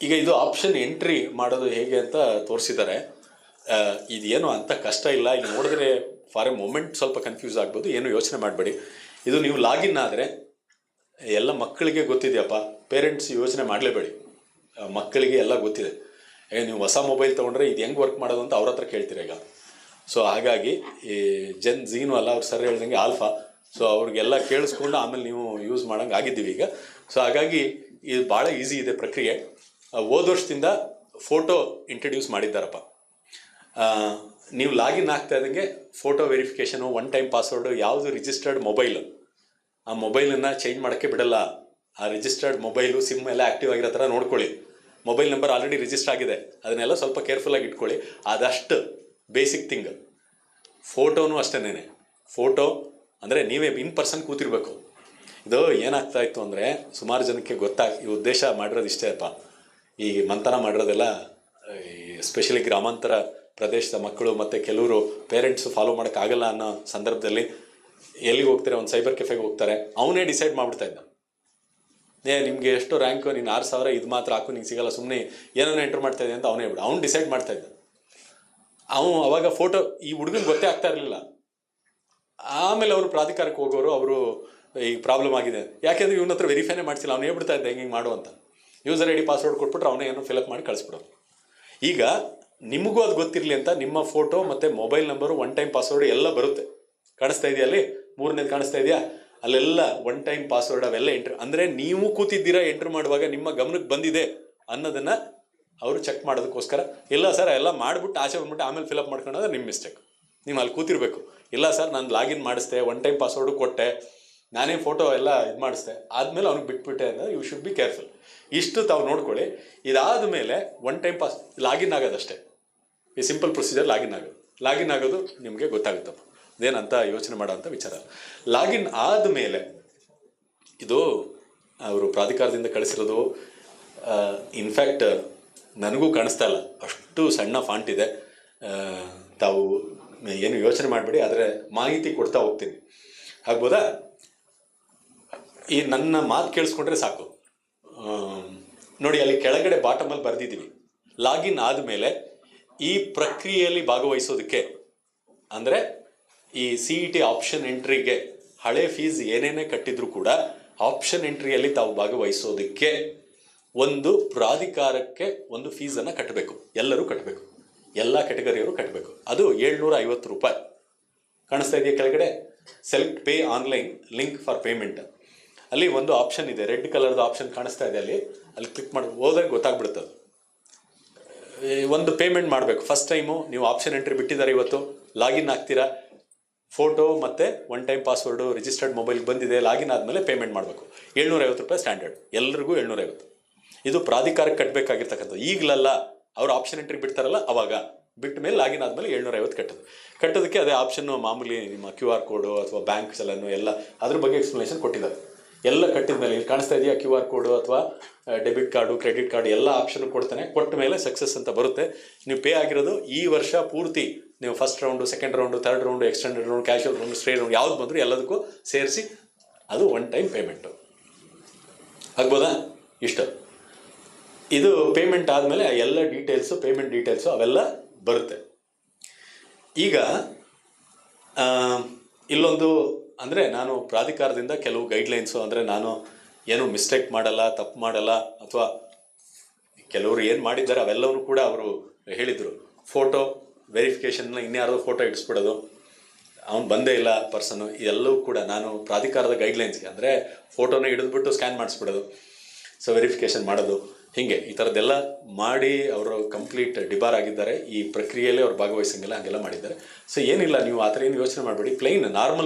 ಈಗ ಇದು option entry ಮಾಡೋದು ಹೇಗೆ ಅಂತ ತೋರಿಸಿದ್ದಾರೆ. ಇದೇನು ಅಂತ ಕಷ್ಟ ಇಲ್ಲ. ಈಗ ನೋಡಿದ್ರೆ ಫಾರ್ ಎ ಮೊಮೆಂಟ್ ಸ್ವಲ್ಪ ಕನ್ಫ್ಯೂಸ್ ಆಗ್ಬೋದು, ಏನು ಯೋಚನೆ ಮಾಡಬೇಡಿ. ಇದು ನೀವು ಲಾಗಿನ್ ಆದರೆ ಎಲ್ಲ ಮಕ್ಕಳಿಗೆ ಗೊತ್ತಿದೆಯಪ್ಪ, ಪೇರೆಂಟ್ಸ್ ಯೋಚನೆ ಮಾಡಲೇಬೇಡಿ, ಮಕ್ಕಳಿಗೆ ಎಲ್ಲ ಗೊತ್ತಿದೆ. ನೀವು ಹೊಸ ಮೊಬೈಲ್ ತೊಗೊಂಡ್ರೆ ಇದು ಹೆಂಗೆ ವರ್ಕ್ ಮಾಡೋದು ಅಂತ ಅವ್ರ ಹತ್ರ ಕೇಳ್ತೀರ ಈಗ. ಸೊ ಹಾಗಾಗಿ ಈ ಜೆನ್ ಝೀನು ಅಲ್ಲ, ಅವ್ರು ಸರ್ ಹೇಳ್ದಂಗೆ ಆಲ್ಫಾ. ಸೊ ಅವ್ರಿಗೆಲ್ಲ ಕೇಳಿಸ್ಕೊಂಡು ಆಮೇಲೆ ನೀವು ಯೂಸ್ ಮಾಡೋಂಗೆ ಆಗಿದ್ದೀವಿ ಈಗ. ಸೊ ಹಾಗಾಗಿ ಇದು ಭಾಳ ಈಸಿ ಇದೆ ಪ್ರಕ್ರಿಯೆ. ಹೋದ ವರ್ಷದಿಂದ ಫೋಟೋ ಇಂಟ್ರಡ್ಯೂಸ್ ಮಾಡಿದ್ದಾರಪ್ಪ. ನೀವು ಲಾಗಿನ್ ಆಗ್ತಾ ಇದ್ದಂಗೆ photo verification, one time password, ಯಾವುದು ರಿಜಿಸ್ಟರ್ಡ್ ಮೊಬೈಲು, ಆ ಮೊಬೈಲನ್ನು ಚೇಂಜ್ ಮಾಡೋಕ್ಕೆ ಬಿಡಲ್ಲ. ಆ ರಿಜಿಸ್ಟರ್ಡ್ ಮೊಬೈಲು ಸಿಮ್ ಎಲ್ಲ ಆ್ಯಕ್ಟಿವ್ ಆಗಿರೋ ಥರ ನೋಡ್ಕೊಳ್ಳಿ. ಮೊಬೈಲ್ ನಂಬರ್ ಆಲ್ರೆಡಿ ರಿಜಿಸ್ಟರ್ ಆಗಿದೆ, ಅದನ್ನೆಲ್ಲ ಸ್ವಲ್ಪ ಕೇರ್ಫುಲ್ಲಾಗಿ ಇಟ್ಕೊಳ್ಳಿ. ಅದಷ್ಟು ಬೇಸಿಕ್ ಥಿಂಗ್. ಫೋಟೋನು ಅಷ್ಟೇನೆ. ಫೋಟೋ ಅಂದರೆ ನೀವೇ ಇನ್ ಪರ್ಸನ್ ಕೂತಿರ್ಬೇಕು. ಇದು ಏನಾಗ್ತಾ ಇತ್ತು ಅಂದರೆ ಸುಮಾರು ಜನಕ್ಕೆ ಈ ಉದ್ದೇಶ ಮಾಡಿರೋದು ಇಷ್ಟೇ ಅಪ್ಪ. ಈ ಮಂಥನ ಮಾಡಿರೋದೆಲ್ಲ ಎಸ್ಪೆಷಲಿ ಗ್ರಾಮಾಂತರ ಪ್ರದೇಶದ ಮಕ್ಕಳು ಮತ್ತು ಕೆಲವರು ಪೇರೆಂಟ್ಸು ಫಾಲೋ ಮಾಡೋಕ್ಕಾಗಲ್ಲ ಅನ್ನೋ ಸಂದರ್ಭದಲ್ಲಿ ಎಲ್ಲಿಗೆ ಹೋಗ್ತಾರೆ, ಒಂದು ಸೈಬರ್ ಕೆಫೆಗೆ ಹೋಗ್ತಾರೆ. ಅವನೇ ಡಿಸೈಡ್ ಮಾಡಿಬಿಡ್ತಾ ಇದ್ದ, ನಿಮಗೆ ಎಷ್ಟು ರ್ಯಾಂಕು, ನೀನು 6,000 ಇದು ಮಾತ್ರ ಹಾಕು, ನಿಂಗೆ ಸಿಗಲ್ಲ, ಸುಮ್ಮನೆ ಏನೋ ಎಂಟ್ರ್ ಮಾಡ್ತಾ ಇದೆ ಅಂತ ಅವ್ನು ಡಿಸೈಡ್ ಮಾಡ್ತಾ ಇದ್ದ. ಅವಾಗ ಫೋಟೋ ಈ ಹುಡುಗನಿಗೆ ಗೊತ್ತೇ ಆಗ್ತಾ ಇರಲಿಲ್ಲ. ಆಮೇಲೆ ಅವರು ಪ್ರಾಧಿಕಾರಕ್ಕೆ ಹೋಗೋರು, ಅವರು ಈಗ ಪ್ರಾಬ್ಲಮ್ ಆಗಿದೆ, ಯಾಕೆಂದರೆ ಇವನ ಹತ್ರ ವೆರಿಫೈನೇ ಮಾಡ್ಸಿಲ್ಲ, ಅವ್ನು ಹೇಳ್ಬಿಡ್ತಾ ಇದ್ದ ಹಿಂಗೆ ಮಾಡು ಅಂತ. ಯೂಸರ್ ಐ ಡಿ ಪಾಸ್ವರ್ಡ್ ಕೊಟ್ಬಿಟ್ರೆ ಅವನೇ ಏನೋ ಫಿಲಪ್ ಮಾಡಿ ಕಳಿಸ್ಬಿಡೋದು. ಈಗ ನಿಮಗೂ ಅದು ಗೊತ್ತಿರಲಿ ಅಂತ ನಿಮ್ಮ ಫೋಟೋ ಮತ್ತು mobile number, one time password ಎಲ್ಲ ಬರುತ್ತೆ. ಕಾಣಿಸ್ತಾ ಇದೆಯಾ ಅಲ್ಲಿ, 3ನೇದು ಕಾಣಿಸ್ತಾ ಇದೆಯಾ, ಅಲ್ಲೆಲ್ಲ ಒನ್ ಟೈಮ್ ಪಾಸ್ವರ್ಡ್ ಅವೆಲ್ಲ ಎಂಟ್ರ್. ಅಂದರೆ ನೀವು ಕೂತಿದ್ದೀರಾ ಎಂಟ್ರ್ ಮಾಡುವಾಗ ನಿಮ್ಮ ಗಮನಕ್ಕೆ ಬಂದಿದೆ ಅನ್ನೋದನ್ನು ಅವರು ಚೆಕ್ ಮಾಡೋದಕ್ಕೋಸ್ಕರ. ಇಲ್ಲ ಸರ್ ಎಲ್ಲ ಮಾಡಿಬಿಟ್ಟು ಆಚೆ ಬಂದ್ಬಿಟ್ಟು ಆಮೇಲೆ ಫಿಲಪ್ ಮಾಡ್ಕೊಳ್ಳೋದು ನಿಮ್ಮ ಮಿಸ್ಟೇಕ್. ನೀವು ಅಲ್ಲಿ ಕೂತಿರ್ಬೇಕು. ಇಲ್ಲ ಸರ್ ನಾನು ಲಾಗಿನ್ ಮಾಡಿಸ್ದೆ, ಒನ್ ಟೈಮ್ ಪಾಸ್ವರ್ಡು ಕೊಟ್ಟೆ, ನಾನೇ ಫೋಟೋ ಎಲ್ಲ ಇದು ಮಾಡಿಸ್ದೆ, ಆದಮೇಲೆ ಅವ್ನಿಗೆ ಬಿಟ್ಬಿಟ್ಟೆ ಅಂದರೆ ಯು ಶುಡ್ ಬಿ ಕೇರ್ಫುಲ್. ಇಷ್ಟು ತಾವು ನೋಡ್ಕೊಳ್ಳಿ. ಇದಾದ ಮೇಲೆ ಒನ್ ಟೈಮ್ ಲಾಗಿನ್ ಆಗೋದಷ್ಟೇ. ಈ ಸಿಂಪಲ್ ಪ್ರೊಸೀಜರ್ ಲಾಗಿನ್ ಆಗೋದು ನಿಮಗೆ ಗೊತ್ತಾಗುತ್ತಪ್ಪ, ಅದೇನಂತ ಯೋಚನೆ ಮಾಡೋಂಥ ವಿಚಾರ. ಲಾಗಿನ್ ಆದಮೇಲೆ ಇದು ಅವರು ಪ್ರಾಧಿಕಾರದಿಂದ ಕಳಿಸಿರೋದು. ಇನ್ಫ್ಯಾಕ್ಟ್ ನನಗೂ ಕಾಣಿಸ್ತಾ ಇಲ್ಲ, ಅಷ್ಟು ಸಣ್ಣ ಫಾಂಟ್ ಇದೆ. ತಾವು ಏನು ಯೋಚನೆ ಮಾಡಬೇಡಿ, ಆದರೆ ಮಾಹಿತಿ ಕೊಡ್ತಾ ಹೋಗ್ತೀನಿ. ಆಗ್ಬೋದಾ? ಈ ನನ್ನ ಮಾತು ಕೇಳಿಸ್ಕೊಂಡ್ರೆ ಸಾಕು. ನೋಡಿ, ಅಲ್ಲಿ ಕೆಳಗಡೆ ಬಾಟಮಲ್ಲಿ ಬರೆದಿದ್ದೀವಿ, ಲಾಗಿನ್ ಆದಮೇಲೆ ಈ ಪ್ರಕ್ರಿಯೆಯಲ್ಲಿ ಭಾಗವಹಿಸೋದಕ್ಕೆ, ಅಂದರೆ ಈ CET ಆಪ್ಷನ್ ಎಂಟ್ರಿಗೆ ಹಳೆ ಫೀಸ್ ಏನೇನೇ ಕಟ್ಟಿದ್ರು ಕೂಡ ಆಪ್ಷನ್ ಎಂಟ್ರಿಯಲ್ಲಿ ತಾವು ಭಾಗವಹಿಸೋದಕ್ಕೆ ಒಂದು ಪ್ರಾಧಿಕಾರಕ್ಕೆ ಒಂದು ಫೀಸನ್ನು ಕಟ್ಟಬೇಕು. ಎಲ್ಲರೂ ಕಟ್ಟಬೇಕು, ಎಲ್ಲ ಕೆಟಗರಿಯವರು ಕಟ್ಟಬೇಕು. ಅದು 750 ರೂಪಾಯಿ. ಕಾಣಿಸ್ತಾ ಇದೆಯಾ ಕೆಳಗಡೆ? Select pay online link for payment. ಅಲ್ಲಿ ಒಂದು ಆಪ್ಷನ್ ಇದೆ, ರೆಡ್ ಕಲರ್ದು ಆಪ್ಷನ್ ಕಾಣಿಸ್ತಾ ಇದೆ. ಅಲ್ಲಿ ಕ್ಲಿಕ್ ಮಾಡಿ ಹೋದಾಗ ಗೊತ್ತಾಗ್ಬಿಡುತ್ತೆ. ಒಂದು ಪೇಮೆಂಟ್ ಮಾಡಬೇಕು. ಫಸ್ಟ್ ಟೈಮು ನೀವು ಆಪ್ಷನ್ ಎಂಟ್ರಿ ಬಿಟ್ಟಿದ್ದಾರೆ, ಇವತ್ತು ಲಾಗಿನ್ ಆಗ್ತೀರಾ, ಫೋಟೋ ಮತ್ತು ಒನ್ ಟೈಮ್ ಪಾಸ್ವರ್ಡು ರಿಜಿಸ್ಟರ್ಡ್ ಮೊಬೈಲ್ಗೆ ಬಂದಿದೆ, ಲಾಗಿನ್ ಆದಮೇಲೆ ಪೇಮೆಂಟ್ ಮಾಡಬೇಕು. 750 ರೂಪಾಯಿ ಸ್ಟ್ಯಾಂಡರ್ಡ್, ಎಲ್ರಿಗೂ 750. ಇದು ಪ್ರಾಧಿಕಾರಕ್ಕೆ ಕಟ್ಟಬೇಕಾಗಿರ್ತಕ್ಕಂಥದ್ದು. ಈಗಲಲ್ಲ, ಅವ್ರು ಆಪ್ಷನ್ ಎಂಟ್ರಿ ಬಿಡ್ತಾರಲ್ಲ ಅವಾಗ, ಬಿಟ್ಟ ಮೇಲೆ ಲಾಗಿನ್ ಆದಮೇಲೆ 750 ಕಟ್ಟೋದಕ್ಕೆ ಅದೇ ಆಪ್ಷನ್ನು. ಮಾಮೂಲಿ ನಿಮ್ಮ QR ಕೋಡು ಅಥವಾ ಬ್ಯಾಂಕ್ ಚಲನ್ನು ಎಲ್ಲ ಅದ್ರ ಬಗ್ಗೆ ಎಕ್ಸ್ಪ್ಲನೇಷನ್ ಕೊಟ್ಟಿದ್ದಾರೆ. ಎಲ್ಲ ಕಟ್ಟಿದ ಮೇಲೆ ಇಲ್ಲಿ ಕಾಣಿಸ್ತಾ ಇದೆಯಾ, QR ಕೋಡು ಅಥವಾ ಡೆಬಿಟ್ ಕಾರ್ಡು, ಕ್ರೆಡಿಟ್ ಕಾರ್ಡು ಎಲ್ಲ ಆಪ್ಷನ್ ಕೊಡ್ತಾನೆ. ಕೊಟ್ಟ ಮೇಲೆ ಸಕ್ಸಸ್ ಅಂತ ಬರುತ್ತೆ. ನೀವು ಪೇ ಆಗಿರೋದು ಈ ವರ್ಷ ಪೂರ್ತಿ, ನೀವು first round, second round, third round, extended round, casual round, stray round ಯಾವ್ದು ಬಂದರೂ ಎಲ್ಲದಕ್ಕೂ ಸೇರಿಸಿ ಅದು ಒನ್ ಟೈಮ್ ಪೇಮೆಂಟು. ಆಗ್ಬೋದಾ? ಇಷ್ಟು. ಇದು ಪೇಮೆಂಟ್ ಆದಮೇಲೆ ಎಲ್ಲ ಡೀಟೇಲ್ಸು, ಪೇಮೆಂಟ್ ಡೀಟೇಲ್ಸು ಅವೆಲ್ಲ ಬರುತ್ತೆ. ಈಗ ಇಲ್ಲೊಂದು ಅಂದರೆ ನಾನು ಪ್ರಾಧಿಕಾರದಿಂದ ಕೆಲವು ಗೈಡ್ಲೈನ್ಸು, ಅಂದರೆ ನಾನು ಏನು ಮಿಸ್ಟೇಕ್ ಮಾಡಲ್ಲ, ತಪ್ಪು ಮಾಡಲ್ಲ, ಅಥವಾ ಕೆಲವರು ಏನು ಮಾಡಿದ್ದಾರೆ ಅವೆಲ್ಲವೂ ಕೂಡ ಅವರು ಹೇಳಿದರು. ಫೋಟೋ ವೆರಿಫಿಕೇಷನ್ನ ಇನ್ಯಾರೋ ಫೋಟೋ ಇಡಿಸ್ಬಿಡೋದು, ಅವ್ನು ಬಂದೇ ಇಲ್ಲ ಪರ್ಸನ್ನು, ಇದೆಲ್ಲವೂ ಕೂಡ ನಾನು ಪ್ರಾಧಿಕಾರದ ಗೈಡ್ಲೈನ್ಸ್ಗೆ, ಅಂದರೆ ಫೋಟೋನ ಹಿಡಿದ್ಬಿಟ್ಟು ಸ್ಕ್ಯಾನ್ ಮಾಡಿಸ್ಬಿಡೋದು, ಸೊ ವೆರಿಫಿಕೇಷನ್ ಮಾಡೋದು, ಹೀಗೆ ಈ ಥರದ್ದೆಲ್ಲ ಮಾಡಿ ಅವರು ಕಂಪ್ಲೀಟ್ ಡಿಬಾರ್ ಆಗಿದ್ದಾರೆ. ಈ ಪ್ರಕ್ರಿಯೆಯಲ್ಲಿ ಅವ್ರು ಭಾಗವಹಿಸಂಗಿಲ್ಲ, ಹಾಗೆಲ್ಲ ಮಾಡಿದ್ದಾರೆ. ಸೊ ಏನಿಲ್ಲ, ನೀವು ಆ ಥರ ಏನು ಯೋಚನೆ ಮಾಡಬೇಡಿ. ಪ್ಲೈನ್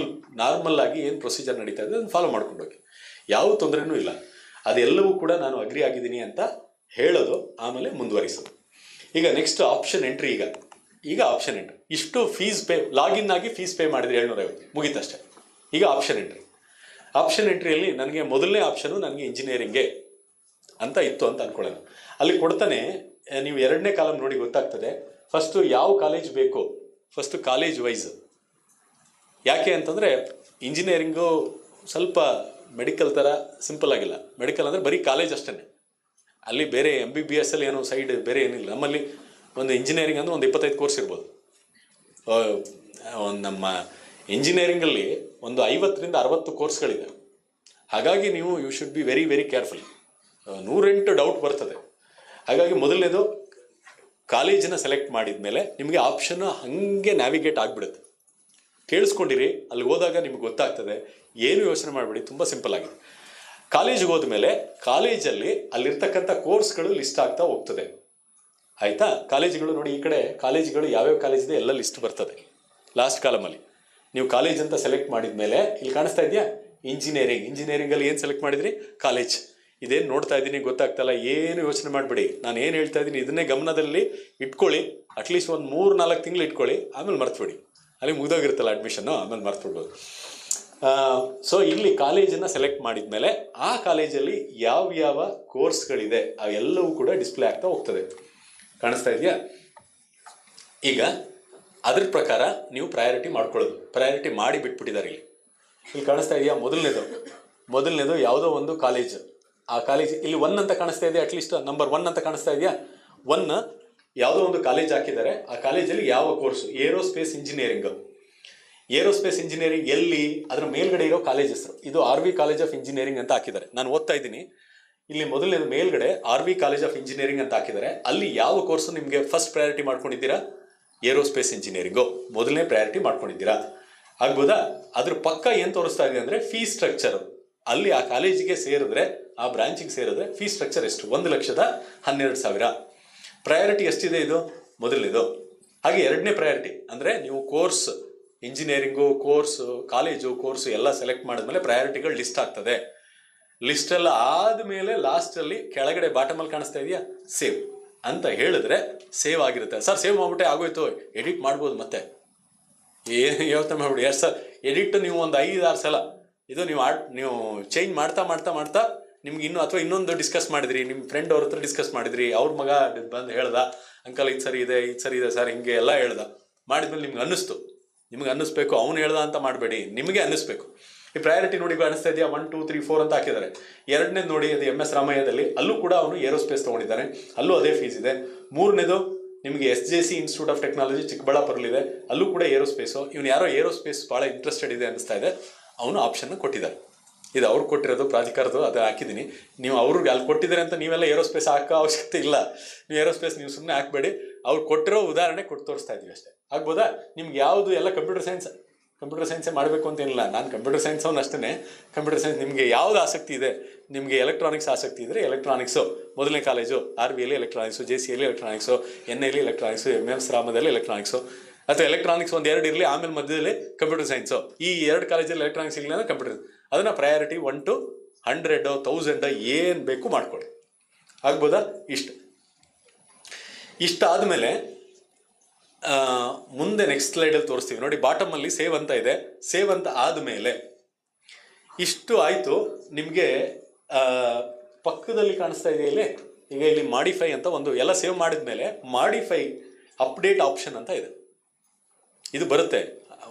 ನಾರ್ಮಲ್ ಆಗಿ ಏನು ಪ್ರೊಸೀಜರ್ ನಡೀತಾ ಇದೆ ಅದನ್ನು ಫಾಲೋ ಮಾಡ್ಕೊಂಡು ಹೋಗಿ, ಯಾವ ತೊಂದರೆನೂ ಇಲ್ಲ. ಅದೆಲ್ಲವೂ ಕೂಡ ನಾನು ಅಗ್ರಿ ಆಗಿದ್ದೀನಿ ಅಂತ ಹೇಳೋದು, ಆಮೇಲೆ ಮುಂದುವರಿಸೋದು. ಈಗ ನೆಕ್ಸ್ಟ್ ಆಪ್ಷನ್ ಎಂಟ್ರಿ. ಈಗ ಆಪ್ಷನ್ ಎಂಟ್ರಿ, ಇಷ್ಟು ಫೀಸ್ ಪೇ, ಲಾಗಿನ್ ಆಗಿ ಫೀಸ್ ಪೇ ಮಾಡಿದರೆ 750 ಮುಗೀತಷ್ಟೇ. ಈಗ ಆಪ್ಷನ್ ಎಂಟ್ರಿಯಲ್ಲಿ ನನಗೆ ಮೊದಲನೇ ಆಪ್ಷನು ನನಗೆ ಇಂಜಿನಿಯರಿಂಗ್ಗೆ ಅಂತ ಇತ್ತು ಅಂತ ಅಂದ್ಕೊಳ್ಳೋಣ. ಅಲ್ಲಿ ಕೊಡ್ತಾನೆ, ನೀವು 2ನೇ ಕಾಲಮ್ ನೋಡಿ ಗೊತ್ತಾಗ್ತದೆ. ಫಸ್ಟು ಯಾವ ಕಾಲೇಜ್ ಬೇಕು, ಫಸ್ಟು ಕಾಲೇಜ್ ವೈಸ್. ಯಾಕೆ ಅಂತಂದರೆ ಇಂಜಿನಿಯರಿಂಗು ಸ್ವಲ್ಪ ಮೆಡಿಕಲ್ ಥರ ಸಿಂಪಲ್ ಆಗಿಲ್ಲ. ಮೆಡಿಕಲ್ ಅಂದರೆ ಬರೀ ಕಾಲೇಜ್ ಅಷ್ಟೇ. ಅಲ್ಲಿ ಬೇರೆ MBBS ಅಲ್ಲಿ ಏನೋ ಸೈಡ್ ಬೇರೆ ಏನಿಲ್ಲ. ನಮ್ಮಲ್ಲಿ ಒಂದು ಇಂಜಿನಿಯರಿಂಗ್ ಅಂದರೆ ಒಂದು 25 ಕೋರ್ಸ್ ಇರ್ಬೋದು. ನಮ್ಮ ಇಂಜಿನಿಯರಿಂಗಲ್ಲಿ ಒಂದು 50ರಿಂದ 60 ಕೋರ್ಸ್ಗಳಿದೆ. ಹಾಗಾಗಿ ನೀವು you should be very very careful. 108 doubt ಬರ್ತದೆ. ಹಾಗಾಗಿ ಮೊದಲನೇದು ಕಾಲೇಜನ್ನ ಸೆಲೆಕ್ಟ್ ಮಾಡಿದ ಮೇಲೆ ನಿಮಗೆ ಆಪ್ಷನ್ ಹಾಗೆ ನ್ಯಾವಿಗೇಟ್ ಆಗಿಬಿಡುತ್ತೆ. ಕೇಳಿಸ್ಕೊಂಡಿರಿ, ಅಲ್ಲಿ ಹೋದಾಗ ನಿಮ್ಗೆ ಗೊತ್ತಾಗ್ತದೆ. ಏನು ಯೋಚನೆ ಮಾಡಬೇಡಿ, ತುಂಬ ಸಿಂಪಲ್ ಆಗಿದೆ. ಕಾಲೇಜಿಗೆ ಹೋದ್ಮೇಲೆ ಕಾಲೇಜಲ್ಲಿ ಅಲ್ಲಿರ್ತಕ್ಕಂಥ ಕೋರ್ಸ್ಗಳು ಲಿಸ್ಟ್ ಆಗ್ತಾ ಹೋಗ್ತದೆ. ಆಯಿತಾ? ಕಾಲೇಜುಗಳು ನೋಡಿ, ಈ ಕಡೆ ಕಾಲೇಜುಗಳು ಯಾವ್ಯಾವ ಕಾಲೇಜ್ ಇದೆ ಎಲ್ಲ ಲಿಸ್ಟ್ ಬರ್ತದೆ ಲಾಸ್ಟ್ ಕಾಲಮಲ್ಲಿ. ನೀವು ಕಾಲೇಜ್ ಅಂತ ಸೆಲೆಕ್ಟ್ ಮಾಡಿದ ಮೇಲೆ ಇಲ್ಲಿ ಕಾಣಿಸ್ತಾ ಇದೆಯಾ ಇಂಜಿನಿಯರಿಂಗಲ್ಲಿ ಏನು ಸೆಲೆಕ್ಟ್ ಮಾಡಿದ್ರಿ? ಕಾಲೇಜ್. ಇದೇನು ನೋಡ್ತಾ ಇದ್ದೀನಿ ಗೊತ್ತಾಗ್ತಲ್ಲ, ಏನು ಯೋಚನೆ ಮಾಡಬೇಡಿ. ನಾನು ಏನು ಹೇಳ್ತಾ ಇದ್ದೀನಿ ಇದನ್ನೇ ಗಮನದಲ್ಲಿ ಇಟ್ಕೊಳ್ಳಿ. ಅಟ್ಲೀಸ್ಟ್ ಒಂದು 3-4 ತಿಂಗಳು ಇಟ್ಕೊಳ್ಳಿ, ಆಮೇಲೆ ಮರ್ತುಬಿಡಿ. ಅಲ್ಲಿ ಮುಗಿದೋಗಿರುತ್ತಲ್ಲ ಅಡ್ಮಿಷನ್ನು, ಆಮೇಲೆ ಮರ್ತುಬಿಡ್ಬೋದು. ಸೊ ಇಲ್ಲಿ ಕಾಲೇಜನ್ನು ಸೆಲೆಕ್ಟ್ ಮಾಡಿದ ಮೇಲೆ ಆ ಕಾಲೇಜಲ್ಲಿ ಯಾವ ಕೋರ್ಸ್ಗಳಿದೆ ಅವೆಲ್ಲವೂ ಕೂಡ ಡಿಸ್ಪ್ಲೇ ಆಗ್ತಾ ಹೋಗ್ತದೆ. ಕಾಣಿಸ್ತಾ ಇದೆಯಾ? ಈಗ ಅದ್ರ ಪ್ರಕಾರ ನೀವು ಪ್ರಯಾರಿಟಿ ಮಾಡ್ಕೊಳ್ಳೋದು. ಪ್ರಯಾರಿಟಿ ಮಾಡಿ ಬಿಟ್ಬಿಟ್ಟಿದ್ದಾರೆ ಇಲ್ಲಿ ಕಾಣಿಸ್ತಾ ಇದೆಯಾ? ಮೊದಲನೇದು ಯಾವುದೋ ಒಂದು ಕಾಲೇಜ್. ಆ ಕಾಲೇಜ್ ಇಲ್ಲಿ 1 ಅಂತ ಕಾಣಿಸ್ತಾ ಇದೆ. ಅಟ್ಲೀಸ್ಟ್ ನಂಬರ್ 1 ಅಂತ ಕಾಣಿಸ್ತಾ ಇದೆಯಾ? 1 ಯಾವುದೋ ಒಂದು ಕಾಲೇಜ್ ಹಾಕಿದ್ದಾರೆ. ಆ ಕಾಲೇಜಲ್ಲಿ ಯಾವ ಕೋರ್ಸು? ಏರೋಸ್ಪೇಸ್ ಇಂಜಿನಿಯರಿಂಗ್ ಎಲ್ಲಿ? ಅದರ ಮೇಲ್ಗಡೆ ಇರೋ ಕಾಲೇಜ್ ಹೆಸರು ಇದು RV ಕಾಲೇಜ್ ಆಫ್ ಇಂಜಿನಿಯರಿಂಗ್ ಅಂತ ಹಾಕಿದ್ದಾರೆ. ನಾನು ಓದ್ತಾ ಇದ್ದೀನಿ. ಇಲ್ಲಿ ಮೊದಲನೇದು ಮೇಲ್ಗಡೆ RV ಕಾಲೇಜ್ ಆಫ್ ಇಂಜಿನಿಯರಿಂಗ್ ಅಂತ ಹಾಕಿದ್ದಾರೆ. ಅಲ್ಲಿ ಯಾವ ಕೋರ್ಸು ನಿಮಗೆ ಫಸ್ಟ್ ಪ್ರಯಾರಿಟಿ ಮಾಡ್ಕೊಂಡಿದ್ದೀರಾ? ಏರೋಸ್ಪೇಸ್ ಇಂಜಿನಿಯರಿಂಗು ಮೊದಲನೇ ಪ್ರಯಾರಿಟಿ ಮಾಡ್ಕೊಂಡಿದ್ದೀರಾ. ಆಗ್ಬೋದಾ? ಅದ್ರ ಪಕ್ಕ ಏನು ತೋರಿಸ್ತಾ ಇದೆ ಅಂದರೆ ಫೀಸ್ ಸ್ಟ್ರಕ್ಚರ್. ಅಲ್ಲಿ ಆ ಕಾಲೇಜಿಗೆ ಸೇರಿದ್ರೆ, ಆ ಬ್ರಾಂಚಿಗೆ ಸೇರಿದ್ರೆ ಫೀಸ್ ಸ್ಟ್ರಕ್ಚರ್ ಎಷ್ಟು? 1,12,000. ಪ್ರಯಾರಿಟಿ ಎಷ್ಟಿದೆ ಇದು? ಮೊದಲನೇದು. ಹಾಗೆ ಎರಡನೇ ಪ್ರಯಾರಿಟಿ ಅಂದರೆ ನೀವು course, engineering course, college course ಎಲ್ಲ ಸೆಲೆಕ್ಟ್ ಮಾಡಿದ್ಮೇಲೆ ಪ್ರಯಾರಿಟಿಗಳು ಲಿಸ್ಟ್ ಆಗ್ತದೆ. ಲಿಸ್ಟೆಲ್ಲ ಆದಮೇಲೆ ಲಾಸ್ಟಲ್ಲಿ ಕೆಳಗಡೆ ಬಾಟಮಲ್ಲಿ ಕಾಣಿಸ್ತಾ ಇದೆಯಾ ಸೇವ್ ಅಂತ ಹೇಳಿದ್ರೆ ಸೇವ್ ಆಗಿರುತ್ತೆ. ಸರ್ ಸೇವ್ ಮಾಡ್ಬಿಟ್ಟೆ ಆಗೋಯ್ತು, ಎಡಿಟ್ ಮಾಡ್ಬೋದು ಮತ್ತೆ. ಏನು ಯೋಚನೆ ಮಾಡ್ಬಿಡಿ. ಎಷ್ಟು ಸರ್ ಎಡಿಟ್ ನೀವು ಒಂದು 5-6 ಸಲ ಇದು ನೀವು ಚೇಂಜ್ ಮಾಡ್ತಾ ನಿಮ್ಗೆ ಇನ್ನೊಂದು ಡಿಸ್ಕಸ್ ಮಾಡಿದ್ರಿ, ನಿಮ್ಮ ಫ್ರೆಂಡ್ ಅವ್ರ ಹತ್ರ ಡಿಸ್ಕಸ್ ಮಾಡಿದ್ರಿ, ಅವ್ರ ಮಗ ಬಂದು ಹೇಳ್ದ, ಅಂಕಲ್ ಇದು ಸರಿ ಇದೆ ಸರ್ ಹಿಂಗೆ ಎಲ್ಲ ಹೇಳ್ದ. ಮಾಡಿದ್ಮೇಲೆ ನಿಮ್ಗೆ ಅನ್ನಿಸ್ಬೇಕು. ಅವ್ನು ಹೇಳ್ದ ಅಂತ ಮಾಡಬೇಡಿ, ನಿಮಗೆ ಅನ್ನಿಸ್ಬೇಕು. ಈ ಪ್ರಯಾರಿಟಿ ನೋಡಿ ಕಾಣಿಸ್ತಾ ಇದೆಯಾ? 1, 2, 3, 4 ಅಂತ ಹಾಕಿದ್ದಾರೆ. ಎರಡನೇದು ನೋಡಿ, ಅದು MS ರಾಮಯ್ಯದಲ್ಲಿ, ಅಲ್ಲೂ ಕೂಡ ಅವನು ಏರೋಸ್ಪೇಸ್ ತೊಗೊಂಡಿದ್ದಾನೆ, ಅಲ್ಲೂ ಅದೇ ಫೀಸ್ ಇದೆ. ಮೂರನೇದು ನಿಮಗೆ SJC ಇನ್ಸ್ಟಿಟ್ಯೂಟ್ ಆಫ್ ಟೆಕ್ನಾಲಜಿ ಚಿಕ್ಕಬಳ್ಳಾಪುರಲ್ಲಿದೆ, ಅಲ್ಲೂ ಕೂಡ ಏರೋಸ್ಪೇಸು. ಇವನು ಯಾರೋ ಏರೋಸ್ಪೇಸ್ ಭಾಳ ಇಂಟ್ರೆಸ್ಟೆಡ್ ಇದೆ ಅನ್ನಿಸ್ತಾ ಇದೆ, ಅವನು ಆಪ್ಷನ್ನ ಕೊಟ್ಟಿದ್ದಾರೆ. ಇದು ಅವ್ರು ಕೊಟ್ಟಿರೋದು, ಪ್ರಾಧಿಕಾರದ್ದು, ಅದು ಹಾಕಿದ್ದೀನಿ. ನೀವು ಅವ್ರಿಗೆ ಅಲ್ಲಿ ಕೊಟ್ಟಿದ್ದಾರೆ ಅಂತ ನೀವೆಲ್ಲ ಏರೋಸ್ಪೇಸ್ ಹಾಕೋ ಅವಶ್ಯಕತೆ ಇಲ್ಲ. ನೀವು ಏರೋಸ್ಪೇಸ್ ನೀವು ಸುಮ್ಮನೆ ಹಾಕಬೇಡಿ. ಅವ್ರು ಕೊಟ್ಟಿರೋ ಉದಾಹರಣೆ ಕೊಟ್ಟು ತೋರಿಸ್ತಾ ಇದ್ದೀವಿ ಅಷ್ಟೇ. ಆಗ್ಬೋದಾ? ನಿಮ್ಗೆ ಯಾವುದು ಎಲ್ಲ ಕಂಪ್ಯೂಟರ್ ಸೈನ್ಸೇ ಮಾಡಬೇಕು ಅಂತೇನಿಲ್ಲ. ನಾನು ಕಂಪ್ಯೂಟರ್ ಸೈನ್ಸ್ ಅವನು ಅಷ್ಟೇ. ಕಂಪ್ಯೂಟರ್ ಸೈನ್ಸ್ ನಿಮಗೆ ಯಾವುದು ಆಸಕ್ತಿ ಇದೆ, ನಿಮಗೆ ಎಲೆಕ್ಟ್ರಾನಿಕ್ಸ್ ಆಸಕ್ತಿ ಇದ್ದರೆ ಎಲೆಕ್ಟ್ರಾನಿಕ್ಸು ಮೊದಲನೇ ಕಾಲೇಜು, RVಯಲ್ಲಿ ಎಲೆಕ್ಟ್ರಾನಿಕ್ಸು, JCಯಲ್ಲಿ ಎಲೆಕ್ಟ್ರಾನಿಕ್ಸು, NIಯಲ್ಲಿ ಎಲೆಕ್ಟ್ರಾನಿಕ್ಸು, MS ರಾಮದಲ್ಲಿ ಎಲೆಕ್ಟ್ರಾನಿಕ್ಸು, ಅಥವಾ ಎಲೆಕ್ಟ್ರಾನಿಕ್ಸ್ 1-2 ಇರಲಿ, ಆಮೇಲೆ ಮಧ್ಯದಲ್ಲಿ ಕಂಪ್ಯೂಟರ್ ಸೈನ್ಸು. ಈ 2 ಕಾಲೇಜಲ್ಲಿ ಎಲೆಕ್ಟ್ರಾನಿಕ್ಸ್ ಇರಲಿ ಅಂದರೆ ಕಂಪ್ಯೂಟರ್. ಅದನ್ನು ಪ್ರಯಾರಿಟಿ 1 to 100, 1000 ಏನು ಬೇಕು ಮಾಡ್ಕೊಳ್ಳಿ. ಆಗ್ಬೋದಾ? ಇಷ್ಟಾದಮೇಲೆ ಮುಂದೆ ನೆಕ್ಸ್ಟ್ ಸ್ಲೈಡಲ್ಲಿ ತೋರಿಸ್ತೀವಿ ನೋಡಿ. ಬಾಟಮಲ್ಲಿ ಸೇವ್ ಅಂತ ಇದೆ. ಸೇವ್ ಅಂತ ಆದಮೇಲೆ ಇಷ್ಟು ಆಯಿತು. ನಿಮಗೆ ಪಕ್ಕದಲ್ಲಿ ಕಾಣಿಸ್ತಾ ಇದೆ ಇಲ್ಲಿ ಮಾಡಿಫೈ ಅಂತ ಒಂದು, ಎಲ್ಲ ಸೇವ್ ಮಾಡಿದ ಮೇಲೆ ಮಾಡಿಫೈ ಅಪ್ಡೇಟ್ ಆಪ್ಷನ್ ಅಂತ ಇದೆ. ಇದು ಬರುತ್ತೆ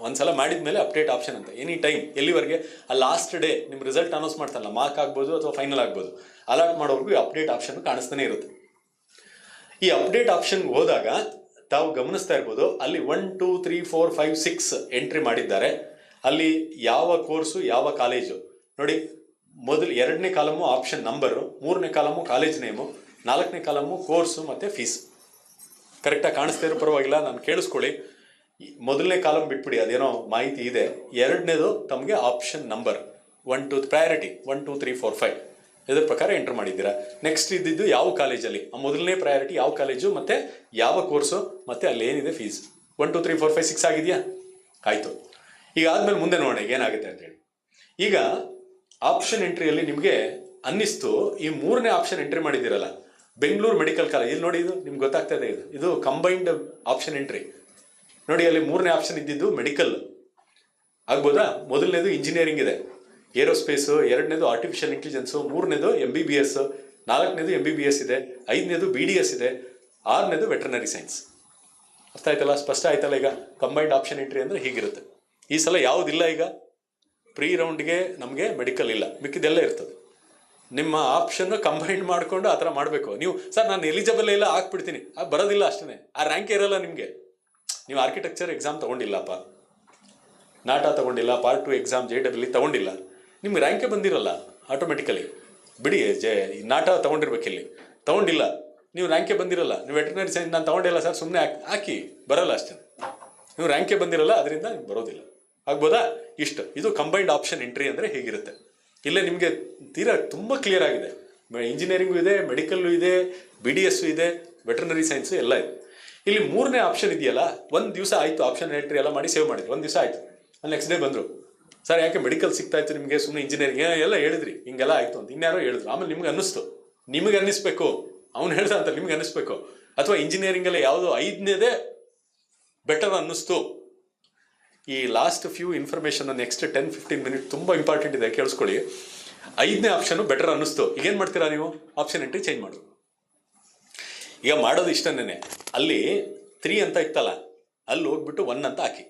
ಒಂದ್ಸಲ ಮಾಡಿದ ಮೇಲೆ ಅಪ್ಡೇಟ್ ಆಪ್ಷನ್ ಅಂತ. ಎನಿ ಟೈಮ್ ಎಲ್ಲಿವರೆಗೆ? ಆ ಲಾಸ್ಟ್ ಡೇ ನಿಮ್ಮ ರಿಸಲ್ಟ್ ಅನೌನ್ಸ್ ಮಾಡ್ತಾರಲ್ಲ, ಮಾರ್ಕ್ ಆಗ್ಬೋದು ಅಥವಾ ಫೈನಲ್ ಆಗ್ಬೋದು, ಅಲಾಟ್ ಮಾಡೋವರೆಗೂ ಅಪ್ಡೇಟ್ ಆಪ್ಷನ್ ಕಾಣಿಸ್ತಾನೆ ಇರುತ್ತೆ. ಈ ಅಪ್ಡೇಟ್ ಆಪ್ಷನ್ಗೆ ಹೋದಾಗ ತಾವು ಗಮನಿಸ್ತಾ ಇರ್ಬೋದು, ಅಲ್ಲಿ 1, 2, 3, 4, 5, 6 ಎಂಟ್ರಿ ಮಾಡಿದ್ದಾರೆ. ಅಲ್ಲಿ ಯಾವ ಕೋರ್ಸು, ಯಾವ ಕಾಲೇಜು ನೋಡಿ. ಎರಡನೇ ಕಾಲಮು ಆಪ್ಷನ್ ನಂಬರು, 3ನೇ ಕಾಲಮು ಕಾಲೇಜ್ ನೇಮು, 4ನೇ ಕಾಲಮು ಕೋರ್ಸು ಮತ್ತು ಫೀಸ್. ಕರೆಕ್ಟಾಗಿ ಕಾಣಿಸ್ತಾ ಇರೋ ಪರವಾಗಿಲ್ಲ, ನಾನು ಕೇಳಿಸ್ಕೊಳ್ಳಿ. ಮೊದಲನೇ ಕಾಲಮ್ ಬಿಟ್ಬಿಡಿ, ಅದೇನೋ ಮಾಹಿತಿ ಇದೆ. ಎರಡನೇದು ತಮಗೆ ಆಪ್ಷನ್ ನಂಬರ್ 1, 2 ಪ್ರಯಾರಿಟಿ 1, 2, 3, 4, 5 ಇದ್ರ ಪ್ರಕಾರ ಎಂಟರ್ ಮಾಡಿದ್ದೀರಾ. ನೆಕ್ಸ್ಟ್ ಇದ್ದಿದ್ದು ಯಾವ ಕಾಲೇಜಲ್ಲಿ, ಆ ಮೊದಲನೇ ಪ್ರಯಾರಿಟಿ ಯಾವ ಕಾಲೇಜು ಮತ್ತು ಯಾವ ಕೋರ್ಸು ಮತ್ತು ಅಲ್ಲಿ ಏನಿದೆ ಫೀಸ್. 1, 2, 3, 4, 5, 6 ಆಗಿದೆಯಾ? ಆಯಿತು. ಈಗ ಆದಮೇಲೆ ಮುಂದೆ ನೋಡೋಣ ಏನಾಗುತ್ತೆ ಅಂತೇಳಿ. ಈಗ ಆಪ್ಷನ್ ಎಂಟ್ರಿಯಲ್ಲಿ ನಿಮಗೆ ಅನ್ನಿಸ್ತು, ಈ 3ನೇ ಆಪ್ಷನ್ ಎಂಟ್ರಿ ಮಾಡಿದ್ದೀರಲ್ಲ, ಬೆಂಗಳೂರು ಮೆಡಿಕಲ್ ಕಾಲೇಜ್. ಇಲ್ಲಿ ನೋಡಿ, ಇದು ನಿಮ್ಗೆ ಗೊತ್ತಾಗ್ತಾ ಇದೆ, ಇದು ಕಂಬೈನ್ಡ್ ಆಪ್ಷನ್ ಎಂಟ್ರಿ ನೋಡಿ. ಅಲ್ಲಿ 3ನೇ ಆಪ್ಷನ್ ಇದ್ದಿದ್ದು ಮೆಡಿಕಲ್. ಆಗ್ಬೋದಾ? ಮೊದಲನೇದು ಇಂಜಿನಿಯರಿಂಗ್ ಇದೆ, ಏರೋಸ್ಪೇಸು, ಎರಡನೇದು ಆರ್ಟಿಫಿಷಿಯಲ್ ಇಂಟೆಲಿಜೆನ್ಸು, 3ನೇದು MBBS, 4ನೇದು MBBS ಇದೆ, 5ನೇದು BDS ಇದೆ, 6ನೇದು ವೆಟರ್ನರಿ ಸೈನ್ಸ್. ಅರ್ಥ ಆಯ್ತಲ್ಲ? ಸ್ಪಷ್ಟ ಆಯ್ತಲ್ಲ? ಈಗ ಕಂಬೈನ್ಡ್ ಆಪ್ಷನ್ ಎಂಟ್ರಿ ಅಂದರೆ ಹೀಗಿರುತ್ತೆ. ಈ ಸಲ ಯಾವುದಿಲ್ಲ, ಈಗ ಪ್ರೀ ರೌಂಡ್ಗೆ ನಮಗೆ ಮೆಡಿಕಲ್ ಇಲ್ಲ, ಮಿಕ್ಕಿದೆಲ್ಲ ಇರ್ತದೆ. ನಿಮ್ಮ ಆಪ್ಷನ್ ಕಂಬೈನ್ ಮಾಡಿಕೊಂಡು ಆ ಥರ ಮಾಡಬೇಕು. ನೀವು ಸರ್ ನಾನು ಎಲಿಜಿಬಲ್ ಇಲ್ಲ ಹಾಕ್ಬಿಡ್ತೀನಿ, ಬರೋದಿಲ್ಲ ಅಷ್ಟೇ, ಆ ರ್ಯಾಂಕ್ ಇರಲ್ಲ ನಿಮಗೆ. ನೀವು ಆರ್ಕಿಟೆಕ್ಚರ್ ಎಕ್ಸಾಮ್ ತೊಗೊಂಡಿಲ್ಲಪ್ಪ, ನಾಟಾ ತೊಗೊಂಡಿಲ್ಲ, ಪಾರ್ಟ್ 2 ಎಕ್ಸಾಮ್ JEE ತೊಗೊಂಡಿಲ್ಲ, ನಿಮ್ಗೆ ರ್ಯಾಂಕೇ ಬಂದಿರಲ್ಲ ಆಟೋಮೆಟಿಕಲಿ. ಬಿಡಿ, ನಾಟಾ ತೊಗೊಂಡಿರ್ಬೇಕು, ಇಲ್ಲಿ ತೊಗೊಂಡಿಲ್ಲ, ನೀವು ರ್ಯಾಂಕೇ ಬಂದಿರಲ್ಲ. ನೀವು ವೆಟರ್ನರಿ ಸೈನ್ಸ್ ನಾನು ತೊಗೊಂಡಿಲ್ಲ ಸರ್, ಸುಮ್ಮನೆ ಹಾಕಿ, ಬರಲ್ಲ ಅಷ್ಟೇ. ನೀವು ರ್ಯಾಂಕೇ ಬಂದಿರಲ್ಲ, ಅದರಿಂದ ನಿಮ್ಗೆ ಬರೋದಿಲ್ಲ. ಆಗ್ಬೋದಾ? ಇದು ಕಂಬೈನ್ಡ್ ಆಪ್ಷನ್ ಎಂಟ್ರಿ ಅಂದರೆ ಹೇಗಿರುತ್ತೆ. ಇಲ್ಲೇ ನಿಮಗೆ ತೀರಾ ತುಂಬ ಕ್ಲಿಯರ್ ಆಗಿದೆ. ಇಂಜಿನಿಯರಿಂಗು ಇದೆ, ಮೆಡಿಕಲ್ಲು ಇದೆ, BDS ಇದೆ, ವೆಟರ್ನರಿ ಸೈನ್ಸು ಎಲ್ಲ ಇದೆ. ಇಲ್ಲಿ 3ನೇ ಆಪ್ಷನ್ ಇದೆಯಲ್ಲ, ಒಂದು ದಿವಸ ಆಯಿತು ಆಪ್ಷನ್ ಎಂಟ್ರಿ ಎಲ್ಲ ಮಾಡಿ ಸೇವ್ ಮಾಡಿದ್ರಿ, ಒಂದು ದಿವಸ ಆಯಿತು. ನೆಕ್ಸ್ಟ್ ಡೇ ಬಂದರು, ಸರ್ ಯಾಕೆ ಮೆಡಿಕಲ್ ಸಿಗ್ತಾ ಇತ್ತು ನಿಮಗೆ, ಸುಮ್ಮನೆ ಇಂಜಿನಿಯರಿಂಗ್ ಎಲ್ಲ ಹೇಳಿದ್ರಿ, ಹಿಂಗೆಲ್ಲ ಆಯಿತು ಅಂತ ಇನ್ಯಾರೋ ಹೇಳಿದ್ರು. ಆಮೇಲೆ ನಿಮ್ಗೆ ಅನ್ನಿಸ್ತು, ನಿಮಗೆ ಅನ್ನಿಸ್ಬೇಕು, ಅವ್ನು ಹೇಳ್ದ ಅಂತ ನಿಮ್ಗೆ ಅನ್ನಿಸ್ಬೇಕು. ಅಥವಾ ಇಂಜಿನಿಯರಿಂಗಲ್ಲಿ ಯಾವುದೋ 5ನೇದೇ ಬೆಟರ್ ಅನ್ನಿಸ್ತು. ಈ last few information next 10-15 minute ತುಂಬ ಇಂಪಾರ್ಟೆಂಟ್ ಇದೆ, ಕೇಳಿಸ್ಕೊಳ್ಳಿ. 5ನೇ ಆಪ್ಷನ್ನು ಬೆಟರ್ ಅನ್ನಿಸ್ತು, ಈಗೇನು ಮಾಡ್ತೀರಾ ನೀವು? ಆಪ್ಷನ್ ಎಂಟ್ರಿ ಚೇಂಜ್ ಮಾಡು. ಈಗ ಮಾಡೋದು ಇಷ್ಟನೇ, ಅಲ್ಲಿ 3 ಅಂತ ಇತ್ತಲ್ಲ, ಅಲ್ಲಿ ಹೋಗ್ಬಿಟ್ಟು 1 ಅಂತ ಹಾಕಿ,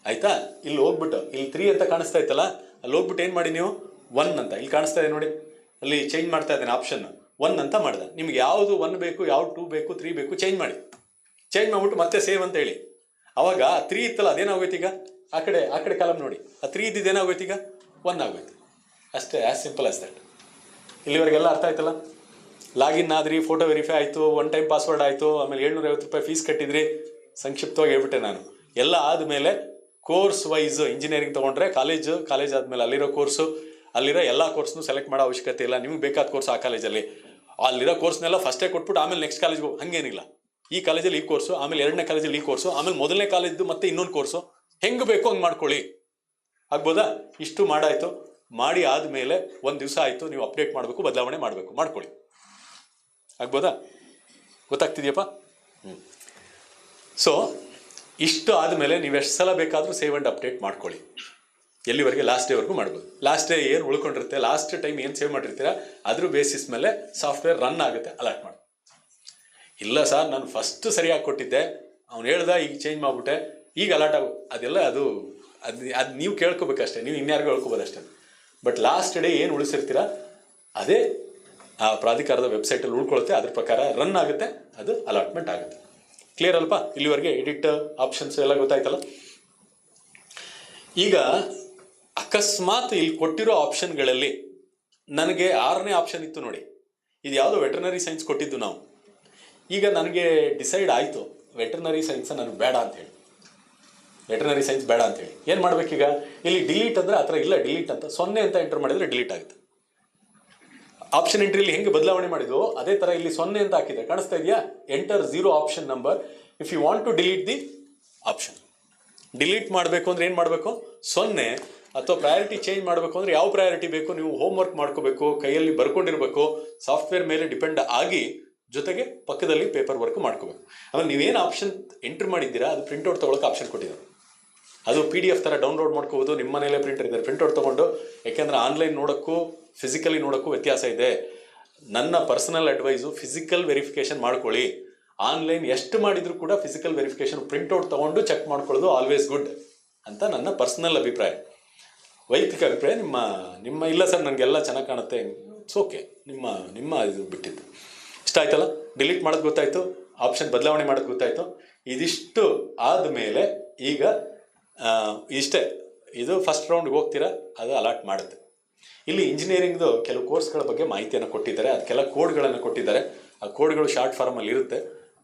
ಆಯ್ತಾ? ಇಲ್ಲಿ ಹೋಗ್ಬಿಟ್ಟು ಇಲ್ಲಿ 3 ಅಂತ ಕಾಣಿಸ್ತಾ ಇತ್ತಲ್ಲ, ಅಲ್ಲಿ ಹೋಗ್ಬಿಟ್ಟು ಏನು ಮಾಡಿ ನೀವು 1 ಅಂತ, ಇಲ್ಲಿ ಕಾಣಿಸ್ತಾ ಇದೆ ನೋಡಿ, ಅಲ್ಲಿ ಚೇಂಜ್ ಮಾಡ್ತಾ ಇದ್ದೇನೆ ಆಪ್ಷನ್ 1 ಅಂತ ಮಾಡಿದೆ. ನಿಮ್ಗೆ ಯಾವುದು 1 ಬೇಕು, ಯಾವ್ದು 2 ಬೇಕು, 3 ಬೇಕು, ಚೇಂಜ್ ಮಾಡಿ. ಚೇಂಜ್ ಮಾಡಿಬಿಟ್ಟು ಮತ್ತೆ ಸೇವ್ ಅಂತ ಹೇಳಿ. ಅವಾಗ 3 ಇತ್ತಲ್ಲ, ಅದೇನಾಗೋಯ್ತು ಈಗ, ಆ ಕಡೆ ಕಾಲಮ್ ನೋಡಿ, ಆ 3 ಇದ್ದಿದ್ದೇನಾಗೋಯ್ತು ಈಗ 1 ಆಗೋಯ್ತು ಅಷ್ಟೇ. As simple as that. ಇಲ್ಲಿವರೆಗೆಲ್ಲ ಅರ್ಥ ಆಯ್ತಲ್ಲ? ಲಾಗಿನ್ ಆದ್ರಿ, ಫೋಟೋ ವೆರಿಫೈ ಆಯಿತು, 1 ಟೈಮ್ ಪಾಸ್ವರ್ಡ್ ಆಯಿತು, ಆಮೇಲೆ 750 ರೂಪಾಯಿ ಫೀಸ್ ಕಟ್ಟಿದ್ರಿ. ಸಂಕ್ಷಿಪ್ತವಾಗಿ ಹೇಳ್ಬಿಟ್ಟೆ ನಾನು. ಎಲ್ಲ ಆದಮೇಲೆ ಕೋರ್ಸ್ ವೈಸ್ ಇಂಜಿನಿಯರಿಂಗ್ ತೊಗೊಂಡ್ರೆ ಕಾಲೇಜ್ ಆದಮೇಲೆ ಅಲ್ಲಿರೋ ಕೋರ್ಸು, ಅಲ್ಲಿರೋ ಎಲ್ಲ ಕೋರ್ಸ್ನು ಸೆಲೆಕ್ಟ್ ಮಾಡೋ ಅವಶ್ಯಕತೆ ಇಲ್ಲ. ನಿಮ್ಗೆ ಬೇಕಾದ ಕೋರ್ಸ್ ಆ ಕಾಲೇಜಲ್ಲಿ, ಅಲ್ಲಿರೋ ಕೋರ್ಸ್ನೆಲ್ಲ ಫಸ್ಟೇ ಕೊಟ್ಬಿಟ್ಟು ಆಮೇಲೆ ನೆಕ್ಸ್ಟ್ ಕಾಲೇಜ್ಗೆ ಹೋಗಿ, ಹಾಗೇನಿಲ್ಲ. ಈ ಕಾಲೇಜಲ್ಲಿ ಈ ಕೋರ್ಸು, ಆಮೇಲೆ 2ನೇ ಕಾಲೇಜಲ್ಲಿ ಈ ಕೋರ್ಸು, ಆಮೇಲೆ 1ನೇ ಕಾಲೇಜ್ದು ಮತ್ತೆ ಇನ್ನೊಂದು ಕೋರ್ಸು, ಹೆಂಗೆ ಬೇಕು ಹಂಗೆ ಮಾಡ್ಕೊಳ್ಳಿ. ಆಗ್ಬೋದಾ? ಇಷ್ಟು ಮಾಡಾಯಿತು. ಮಾಡಿ ಆದಮೇಲೆ 1 ದಿವಸ ಆಯಿತು, ನೀವು ಅಪ್ಡೇಟ್ ಮಾಡಬೇಕು, ಬದಲಾವಣೆ ಮಾಡಬೇಕು, ಮಾಡ್ಕೊಳ್ಳಿ. ಆಗ್ಬೋದಾ? ಗೊತ್ತಾಗ್ತಿದೆಯಪ್ಪ? ಸೊ ಇಷ್ಟು ಆದಮೇಲೆ ನೀವು ಎಷ್ಟು ಸಲ ಬೇಕಾದರೂ ಸೇವ್ ಆ್ಯಂಡ್ ಅಪ್ಡೇಟ್ ಮಾಡ್ಕೊಳ್ಳಿ. ಎಲ್ಲಿವರೆಗೆ? ಲಾಸ್ಟ್ ಡೇವರೆಗೂ ಮಾಡ್ಬೋದು. ಲಾಸ್ಟ್ ಡೇ ಏನು ಉಳ್ಕೊಂಡಿರುತ್ತೆ, ಲಾಸ್ಟ್ ಟೈಮ್ ಏನು ಸೇವ್ ಮಾಡಿರ್ತೀರ, ಅದ್ರ ಬೇಸಿಸ್ ಮೇಲೆ ಸಾಫ್ಟ್ವೇರ್ ರನ್ ಆಗುತ್ತೆ, ಅಲರ್ಟ್ ಮಾಡಿ. ಇಲ್ಲ ಸರ್ ನಾನು ಫಸ್ಟ್ ಸರಿಯಾಗಿ ಕೊಟ್ಟಿದ್ದೆ, ಅವ್ನು ಹೇಳ್ದ, ಈಗ ಚೇಂಜ್ ಮಾಡಿಬಿಟ್ಟೆ, ಈಗ ಅಲರ್ಟ್ ಅದೆಲ್ಲ ಅದು ನೀವು ಕೇಳ್ಕೊಬೇಕಷ್ಟೇ, ನೀವು ಇನ್ಯಾರಿಗೂ ಹೇಳ್ಕೊಬೋದಷ್ಟೇ. ಬಟ್ ಲಾಸ್ಟ್ ಡೇ ಏನು ಉಳಿಸಿರ್ತೀರ ಅದೇ ಆ ಪ್ರಾಧಿಕಾರದ ವೆಬ್ಸೈಟಲ್ಲಿ ಉಳ್ಕೊಳುತ್ತೆ, ಅದ್ರ ಪ್ರಕಾರ ರನ್ ಆಗುತ್ತೆ, ಅದು ಅಲಾಟ್ಮೆಂಟ್ ಆಗುತ್ತೆ. ಕ್ಲಿಯರ್ ಅಲ್ಪ? ಇಲ್ಲಿವರೆಗೆ ಎಡಿಟ್ ಆಪ್ಷನ್ಸ್ ಎಲ್ಲ ಗೊತ್ತಾಯ್ತಲ್ಲ? ಈಗ ಅಕಸ್ಮಾತ್ ಇಲ್ಲಿ ಕೊಟ್ಟಿರೋ ಆಪ್ಷನ್ಗಳಲ್ಲಿ ನನಗೆ 6ನೇ ಆಪ್ಷನ್ ಇತ್ತು ನೋಡಿ, ಇದು ಯಾವುದೋ ವೆಟರ್ನರಿ ಸೈನ್ಸ್ ಕೊಟ್ಟಿದ್ದು ನಾವು. ಈಗ ನನಗೆ ಡಿಸೈಡ್ ಆಯಿತು ವೆಟರ್ನರಿ ಸೈನ್ಸ್ ನನಗೆ ಬೇಡ ಅಂತೇಳಿ, ವೆಟರ್ನರಿ ಸೈನ್ಸ್ ಬೇಡ ಅಂತೇಳಿ ಏನು ಮಾಡಬೇಕೀಗ? ಇಲ್ಲಿ ಡಿಲೀಟ್ ಅಂದರೆ ಆ ಥರ ಇಲ್ಲ, ಡಿಲೀಟ್ ಅಂತ 0 ಅಂತ ಎಂಟರ್ ಮಾಡಿದರೆ ಡಿಲೀಟ್ ಆಗುತ್ತೆ. ಆಪ್ಷನ್ ಎಂಟ್ರಿಲಿ ಹೆಂಗೆ ಬದಲಾವಣೆ ಮಾಡಿದ್ವು ಅದೇ ಥರ ಇಲ್ಲಿ 0 ಅಂತ ಹಾಕಿದೆ, ಕಾಣಿಸ್ತಾ ಇದೆಯಾ? Enter 0 option number if you want to delete the option. Delete ಮಾಡಬೇಕು ಅಂದರೆ ಏನು ಮಾಡಬೇಕು? 0. ಅಥವಾ ಪ್ರಯಾರಿಟಿ ಚೇಂಜ್ ಮಾಡಬೇಕು ಅಂದರೆ ಯಾವ ಪ್ರಯಾರಿಟಿ ಬೇಕು, ನೀವು ಹೋಮ್ ವರ್ಕ್ ಮಾಡ್ಕೋಬೇಕು, ಕೈಯಲ್ಲಿ ಬರ್ಕೊಂಡಿರ್ಬೇಕು, ಸಾಫ್ಟ್ವೇರ್ ಮೇಲೆ ಡಿಪೆಂಡ್ ಆಗಿ, ಜೊತೆಗೆ ಪಕ್ಕದಲ್ಲಿ ಪೇಪರ್ ವರ್ಕ್ ಮಾಡ್ಕೋಬೇಕು. ಆಮೇಲೆ ನೀವೇನು ಆಪ್ಷನ್ ಎಂಟ್ರಿ ಮಾಡಿದ್ದೀರಾ ಅದು ಪ್ರಿಂಟ್ಔಟ್ ತೊಗೊಳಕ್ಕೆ ಆಪ್ಷನ್ ಕೊಟ್ಟಿದ್ದಾರೆ. ಅದು PDF ಥರ ಡೌನ್ಲೋಡ್ ಮಾಡ್ಕೋಬೋದು. ನಿಮ್ಮ ಮನೇಲೆ ಪ್ರಿಂಟರ್ ಇದ್ದಾರೆ, ಪ್ರಿಂಟ್ಔಟ್ ತೊಗೊಂಡು, ಯಾಕೆಂದರೆ ಆನ್ಲೈನ್ ನೋಡೋಕ್ಕೂ ಫಿಸಿಕಲಿ ನೋಡೋಕ್ಕೂ ವ್ಯತ್ಯಾಸ ಇದೆ. ನನ್ನ ಪರ್ಸನಲ್ ಅಡ್ವೈಸು ಫಿಸಿಕಲ್ ವೆರಿಫಿಕೇಷನ್ ಮಾಡ್ಕೊಳ್ಳಿ. ಆನ್ಲೈನ್ ಎಷ್ಟು ಮಾಡಿದರೂ ಕೂಡ ಫಿಸಿಕಲ್ ವೆರಿಫಿಕೇಷನ್ ಪ್ರಿಂಟ್ಔಟ್ ತೊಗೊಂಡು ಚೆಕ್ ಮಾಡ್ಕೊಳ್ಳೋದು ಆಲ್ವೇಸ್ ಗುಡ್ ಅಂತ ನನ್ನ ಪರ್ಸನಲ್ ಅಭಿಪ್ರಾಯ, ವೈಯಕ್ತಿಕ ಅಭಿಪ್ರಾಯ. ನಿಮ್ಮ ಇಲ್ಲ ಸರ್ ನನಗೆಲ್ಲ ಚೆನ್ನಾಗಿ ಕಾಣುತ್ತೆ, ಇಟ್ಸ್ ಓಕೆ, ನಿಮ್ಮ ಇದು ಬಿಟ್ಟಿದ್ದು. ಇಷ್ಟ ಆಯ್ತಲ್ಲ? ಡಿಲೀಟ್ ಮಾಡೋದು ಗೊತ್ತಾಯಿತು, ಆಪ್ಷನ್ ಬದಲಾವಣೆ ಮಾಡೋದು ಗೊತ್ತಾಯಿತು. ಇದಿಷ್ಟು ಆದಮೇಲೆ ಈಗ ಇಷ್ಟೇ, ಇದು ಫಸ್ಟ್ ರೌಂಡ್ಗೆ ಹೋಗ್ತೀರಾ, ಅದು ಅಲಾಟ್ ಮಾಡುತ್ತೆ. ಇಲ್ಲಿ ಇಂಜಿನಿಯರಿಂಗ್ದು ಕೆಲವು ಕೋರ್ಸ್ಗಳ ಬಗ್ಗೆ ಮಾಹಿತಿಯನ್ನು ಕೊಟ್ಟಿದ್ದಾರೆ, ಅದಕ್ಕೆಲ್ಲ ಕೋಡ್ಗಳನ್ನು ಕೊಟ್ಟಿದ್ದಾರೆ. ಆ ಕೋಡ್ಗಳು ಶಾರ್ಟ್ ಫಾರ್ಮಲ್ಲಿ ಇರುತ್ತೆ,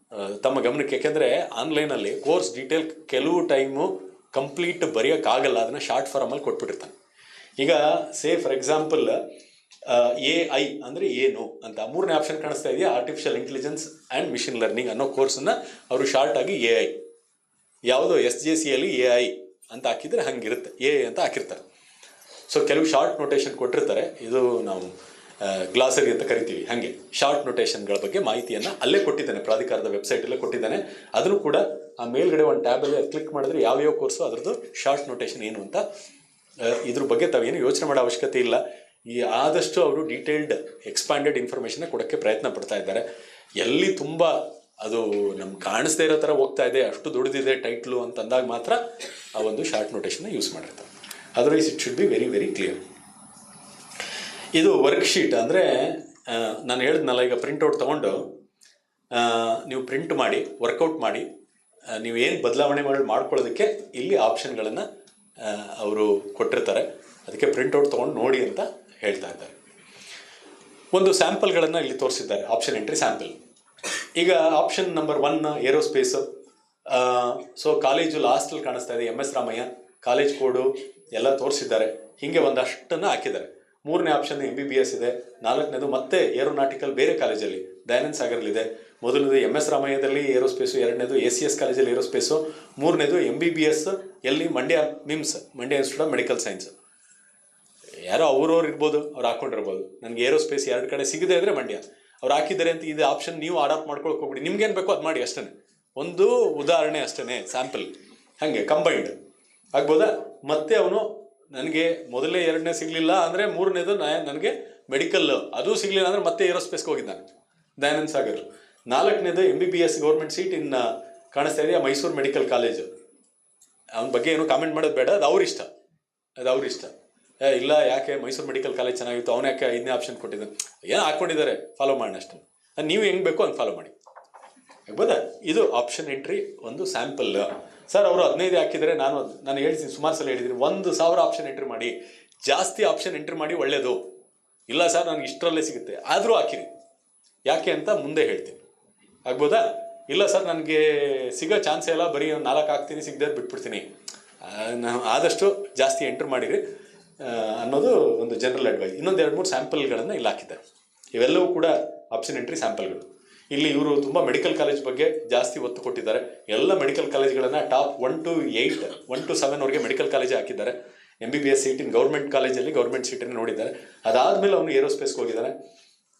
ತಮ್ಮ ಗಮನಕ್ಕೆ. ಯಾಕೆಂದರೆ ಆನ್ಲೈನಲ್ಲಿ ಕೋರ್ಸ್ ಡೀಟೇಲ್ ಕೆಲವು ಟೈಮು ಕಂಪ್ಲೀಟ್ ಬರೆಯೋಕ್ಕಾಗಲ್ಲ, ಅದನ್ನು ಶಾರ್ಟ್ ಫಾರ್ಮಲ್ಲಿ ಕೊಟ್ಬಿಟ್ಟಿರ್ತಾನೆ. ಈಗ ಫಾರ್ ಎಕ್ಸಾಂಪಲ್ AI ಅಂದರೆ ಏನು ಅಂತ 3ನೇ ಆಪ್ಷನ್ ಕಾಣಿಸ್ತಾ ಇದೆಯಾ? Artificial intelligence and machine learning ಅನ್ನೋ ಕೋರ್ಸನ್ನು ಅವರು ಶಾರ್ಟಾಗಿ AI, ಯಾವುದೋ SJCಯಲ್ಲಿ AI ಅಂತ ಹಾಕಿದರೆ ಹಂಗಿರುತ್ತೆ, AI ಅಂತ ಹಾಕಿರ್ತಾರೆ. ಸೊ ಕೆಲವು ಶಾರ್ಟ್ ನೋಟೇಷನ್ ಕೊಟ್ಟಿರ್ತಾರೆ, ಇದು ನಾವು ಗ್ಲಾಸರಿ ಅಂತ ಕರಿತೀವಿ. ಹಾಗೆ ಶಾರ್ಟ್ ನೋಟೇಷನ್ಗಳ ಬಗ್ಗೆ ಮಾಹಿತಿಯನ್ನು ಅಲ್ಲೇ ಕೊಟ್ಟಿದ್ದಾನೆ, ಪ್ರಾಧಿಕಾರದ ವೆಬ್ಸೈಟಲ್ಲೇ ಕೊಟ್ಟಿದ್ದಾನೆ. ಅದನ್ನು ಕೂಡ ಆ ಮೇಲ್ಗಡೆ ಒಂದು ಟ್ಯಾಬಲ್ಲಿ ಕ್ಲಿಕ್ ಮಾಡಿದ್ರೆ ಯಾವ್ಯಾವ ಕೋರ್ಸು ಅದರದ್ದು ಶಾರ್ಟ್ ನೋಟೇಷನ್ ಏನು ಅಂತ, ಇದ್ರ ಬಗ್ಗೆ ತಾವೇನು ಯೋಚನೆ ಮಾಡೋ ಅವಶ್ಯಕತೆ ಇಲ್ಲ. ಆದಷ್ಟು ಅವರು ಡೀಟೇಲ್ಡ್ ಎಕ್ಸ್ಪ್ಯಾಂಡೆಡ್ ಇನ್ಫಾರ್ಮೇಷನ್ನ ಕೊಡೋಕ್ಕೆ ಪ್ರಯತ್ನ ಪಡ್ತಾ ಇದ್ದಾರೆ. ಎಲ್ಲಿ ತುಂಬ ಅದು ನಮ್ಗೆ ಕಾಣಿಸ್ದೇ ಇರೋ ಥರ ಹೋಗ್ತಾ ಇದೆ, ಅಷ್ಟು ದೊಡ್ಡದಿದೆ ಟೈಟ್ಲು ಅಂತ ಅಂದಾಗ ಮಾತ್ರ ಆ ಒಂದು ಶಾರ್ಟ್ ನೋಟೇಷನ್ನ ಯೂಸ್ ಮಾಡಿರ್ತಾರೆ. Otherwise it should be very very clear. ಇದು ವರ್ಕ್ಶೀಟ್ ಅಂದರೆ ನಾನು ಹೇಳಿದ್ನಲ್ಲ, ಈಗ ಪ್ರಿಂಟೌಟ್ ತೊಗೊಂಡು ನೀವು ಪ್ರಿಂಟ್ ಮಾಡಿ ವರ್ಕೌಟ್ ಮಾಡಿ ನೀವು ಏನು ಬದಲಾವಣೆ ಮಾಡ್ಕೊಳ್ಳೋದಕ್ಕೆ ಇಲ್ಲಿ ಆಪ್ಷನ್ಗಳನ್ನು ಅವರು ಕೊಟ್ಟಿರ್ತಾರೆ. ಅದಕ್ಕೆ ಪ್ರಿಂಟೌಟ್ ತೊಗೊಂಡು ನೋಡಿ ಅಂತ ಹೇಳ್ತಾ ಇದ್ದಾರೆ. ಒಂದು ಸ್ಯಾಂಪಲ್ಗಳನ್ನು ಇಲ್ಲಿ ತೋರಿಸಿದ್ದಾರೆ, ಆಪ್ಷನ್ ಎಂಟ್ರಿ ಸ್ಯಾಂಪಲ್. ಈಗ ಆಪ್ಷನ್ ನಂಬರ್ 1 ಏರೋಸ್ಪೇಸು. ಸೊ ಕಾಲೇಜು ಲಾಸ್ಟಲ್ಲಿ ಕಾಣಿಸ್ತಾ ಇದೆ, MS ರಾಮಯ್ಯ ಕಾಲೇಜ್ ಕೋಡು ಎಲ್ಲ ತೋರಿಸಿದ್ದಾರೆ. ಹೀಗೆ ಒಂದಷ್ಟನ್ನು ಹಾಕಿದ್ದಾರೆ. 3ನೇ ಆಪ್ಷನ್ MBBS ಇದೆ. 4ನೇದು ಮತ್ತೆ ಏರೋನಾಟಿಕಲ್ ಬೇರೆ ಕಾಲೇಜಲ್ಲಿ ದಯಾನಂದ ಸಾಗರ್ಲಿದೆ. ಮೊದಲನೇದು MS ರಾಮಯ್ಯದಲ್ಲಿ ಏರೋಸ್ಪೇಸು, 2ನೇದು ACS ಕಾಲೇಜಲ್ಲಿ ಏರೋಸ್ಪೇಸು, 3ನೇದು MBBS ಎಲ್ಲಿ Mandya MIMS, Mandya institute of medical science. ಯಾರೋ ಅವ್ರವ್ರು ಇರ್ಬೋದು, ಅವ್ರು ಹಾಕೊಂಡಿರ್ಬೋದು. ನನಗೆ ಏರೋಸ್ಪೇಸ್ 2 ಕಡೆ ಸಿಗದೆ ಇದ್ರೆ ಮಂಡ್ಯ ಅವ್ರು ಹಾಕಿದ್ದಾರೆ ಅಂತ ಇದು ಆಪ್ಷನ್ ನೀವು ಅಡಾಪ್ಟ್ ಮಾಡ್ಕೊಳಕ್ಕೆ ಹೋಗ್ಬಿಡಿ. ನಿಮ್ಗೇನು ಬೇಕೋ ಅದು ಮಾಡಿ ಅಷ್ಟೇ. ಒಂದು ಉದಾಹರಣೆ ಅಷ್ಟೇ, ಸ್ಯಾಂಪಲ್. ಹಾಗೆ ಕಂಬೈಂಡ್ ಆಗ್ಬೋದಾ? ಮತ್ತೆ ಅವನು ನನಗೆ ಮೊದಲೇ 2ನೇ ಸಿಗಲಿಲ್ಲ ಅಂದರೆ 3ನೇದು ನನಗೆ ಮೆಡಿಕಲ್ ಅದು ಸಿಗಲಿಲ್ಲ ಅಂದರೆ ಮತ್ತೆ ಏರೋಸ್ಪೇಸ್ಗೆ ಹೋಗಿದ್ದಾನೆ ದಯಾನಂದ ಸಾಗರ್. 4ನೇದು MBBS ಗೌರ್ಮೆಂಟ್ ಸೀಟ್ ಇನ್ ಕಾಣಿಸ್ತಾ ಇದೆಯಾ ಮೈಸೂರು ಮೆಡಿಕಲ್ ಕಾಲೇಜು. ಅವನ ಬಗ್ಗೆ ಏನು ಕಾಮೆಂಟ್ ಮಾಡೋದು ಬೇಡ, ಅದು ಅವ್ರಿಷ್ಟ. ಇಲ್ಲ ಯಾಕೆ ಮೈಸೂರು ಮೆಡಿಕಲ್ ಕಾಲೇಜ್ ಚೆನ್ನಾಗಿತ್ತು, ಅವನು ಯಾಕೆ 5ನೇ ಆಪ್ಷನ್ ಕೊಟ್ಟಿದ್ದಾನೆ, ಏನೋ ಹಾಕ್ಕೊಂಡಿದ್ದಾರೆ, ಫಾಲೋ ಮಾಡೋಣ ಅಷ್ಟೇ. ನೀವು ಹೆಂಗೆ ಬೇಕೋ ಹಂಗೆ ಫಾಲೋ ಮಾಡಿ, ಆಗ್ಬೋದಾ? ಇದು ಆಪ್ಷನ್ ಎಂಟ್ರಿ ಒಂದು ಸ್ಯಾಂಪಲ್. ಸರ್ ಅವರು 15 ಹಾಕಿದರೆ ನಾನು ಹೇಳ್ತೀನಿ, ಸುಮಾರು ಸಲ ಹೇಳಿದ್ದೀನಿ, 1000 ಆಪ್ಷನ್ ಎಂಟ್ರಿ ಮಾಡಿ, ಜಾಸ್ತಿ ಆಪ್ಷನ್ ಎಂಟ್ರಿ ಮಾಡಿ ಒಳ್ಳೆಯದು. ಇಲ್ಲ ಸರ್ ನನಗೆ ಇಷ್ಟರಲ್ಲೇ ಸಿಗುತ್ತೆ ಆದರೂ ಹಾಕಿರಿ, ಯಾಕೆ ಅಂತ ಮುಂದೆ ಹೇಳ್ತೀನಿ, ಆಗ್ಬೋದಾ? ಇಲ್ಲ ಸರ್ ನನಗೆ ಸಿಗೋ ಚಾನ್ಸೇ ಇಲ್ಲ, ಬರೀ 4 ಹಾಕ್ತೀನಿ, ಸಿಗದೆ ಬಿಟ್ಬಿಡ್ತೀನಿ. ಆದಷ್ಟು ಜಾಸ್ತಿ ಎಂಟ್ರ್ ಮಾಡಿರಿ ಅನ್ನೋದು ಒಂದು ಜನರಲ್ ಅಡ್ವೈಸ್. ಇನ್ನೊಂದು 2-3 ಸ್ಯಾಂಪಲ್ಗಳನ್ನು ಇಲ್ಲಿ ಹಾಕಿದ್ದಾರೆ. ಇವೆಲ್ಲವೂ ಕೂಡ ಆಪ್ಷನ್ ಎಂಟ್ರಿ ಸ್ಯಾಂಪಲ್ಗಳು. ಇಲ್ಲಿ ಇವರು ತುಂಬ ಮೆಡಿಕಲ್ ಕಾಲೇಜ್ ಬಗ್ಗೆ ಜಾಸ್ತಿ ಒತ್ತು ಕೊಟ್ಟಿದ್ದಾರೆ. ಎಲ್ಲ ಮೆಡಿಕಲ್ ಕಾಲೇಜ್ಗಳನ್ನು ಟಾಪ್ 1 to 8, 1 to 7ವರೆಗೆ ಮೆಡಿಕಲ್ ಕಾಲೇಜೇ ಹಾಕಿದ್ದಾರೆ. MBBS ಸೀಟ್ ಇನ್ ಗೌರ್ಮೆಂಟ್ ಕಾಲೇಜಲ್ಲಿ ಗೌರ್ಮೆಂಟ್ ಸೀಟನ್ನು ನೋಡಿದ್ದಾರೆ. ಅದಾದಮೇಲೆ ಅವನು ಏರೋಸ್ಪೇಸ್ಗೆ ಹೋಗಿದ್ದಾನೆ,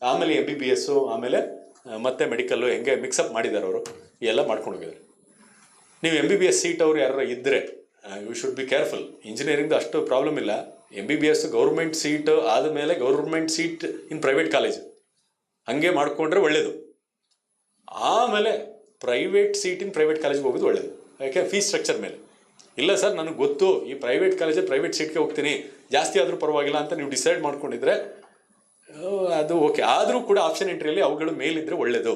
ಆಮೇಲೆ MBBS, ಆಮೇಲೆ ಮತ್ತೆ ಮೆಡಿಕಲ್ಲು, ಹೆಂಗೆ ಮಿಕ್ಸಪ್ ಮಾಡಿದ್ದಾರೆ ಅವರು, ಎಲ್ಲ ಮಾಡ್ಕೊಂಡು ಹೋಗಿದ್ದಾರೆ. ನೀವು MBBS ಸೀಟ್ ಅವರು ಯಾರು ಇದ್ದರೆ ಯು ಶುಡ್ ಬಿ ಕೇರ್ಫುಲ್. ಇಂಜಿನಿಯರಿಂಗ್ದು ಅಷ್ಟು ಪ್ರಾಬ್ಲಮ್ ಇಲ್ಲ. MBBS ಗೌರ್ಮೆಂಟ್ ಸೀಟ್ ಆದಮೇಲೆ government seat in private college ಹಾಗೆ ಮಾಡಿಕೊಂಡ್ರೆ ಒಳ್ಳೆಯದು. ಆಮೇಲೆ ಪ್ರೈವೇಟ್ ಸೀಟ್ ಇನ್ ಪ್ರೈವೇಟ್ ಕಾಲೇಜ್ಗೆ ಹೋಗೋದು ಒಳ್ಳೆಯದು, ಯಾಕೆ ಫೀಸ್ ಸ್ಟ್ರಕ್ಚರ್ ಮೇಲೆ. ಇಲ್ಲ ಸರ್ ನನಗೆ ಗೊತ್ತು ಈ ಪ್ರೈವೇಟ್ ಕಾಲೇಜಲ್ಲಿ ಪ್ರೈವೇಟ್ ಸೀಟ್ಗೆ ಹೋಗ್ತೀನಿ, ಜಾಸ್ತಿ ಆದರೂ ಪರವಾಗಿಲ್ಲ ಅಂತ ನೀವು ಡಿಸೈಡ್ ಮಾಡ್ಕೊಂಡಿದ್ರೆ ಅದು ಓಕೆ. ಆದರೂ ಕೂಡ ಆಪ್ಷನ್ ಎಂಟ್ರಿಯಲ್ಲಿ ಅವುಗಳು ಮೇಲಿದ್ದರೆ ಒಳ್ಳೆಯದು.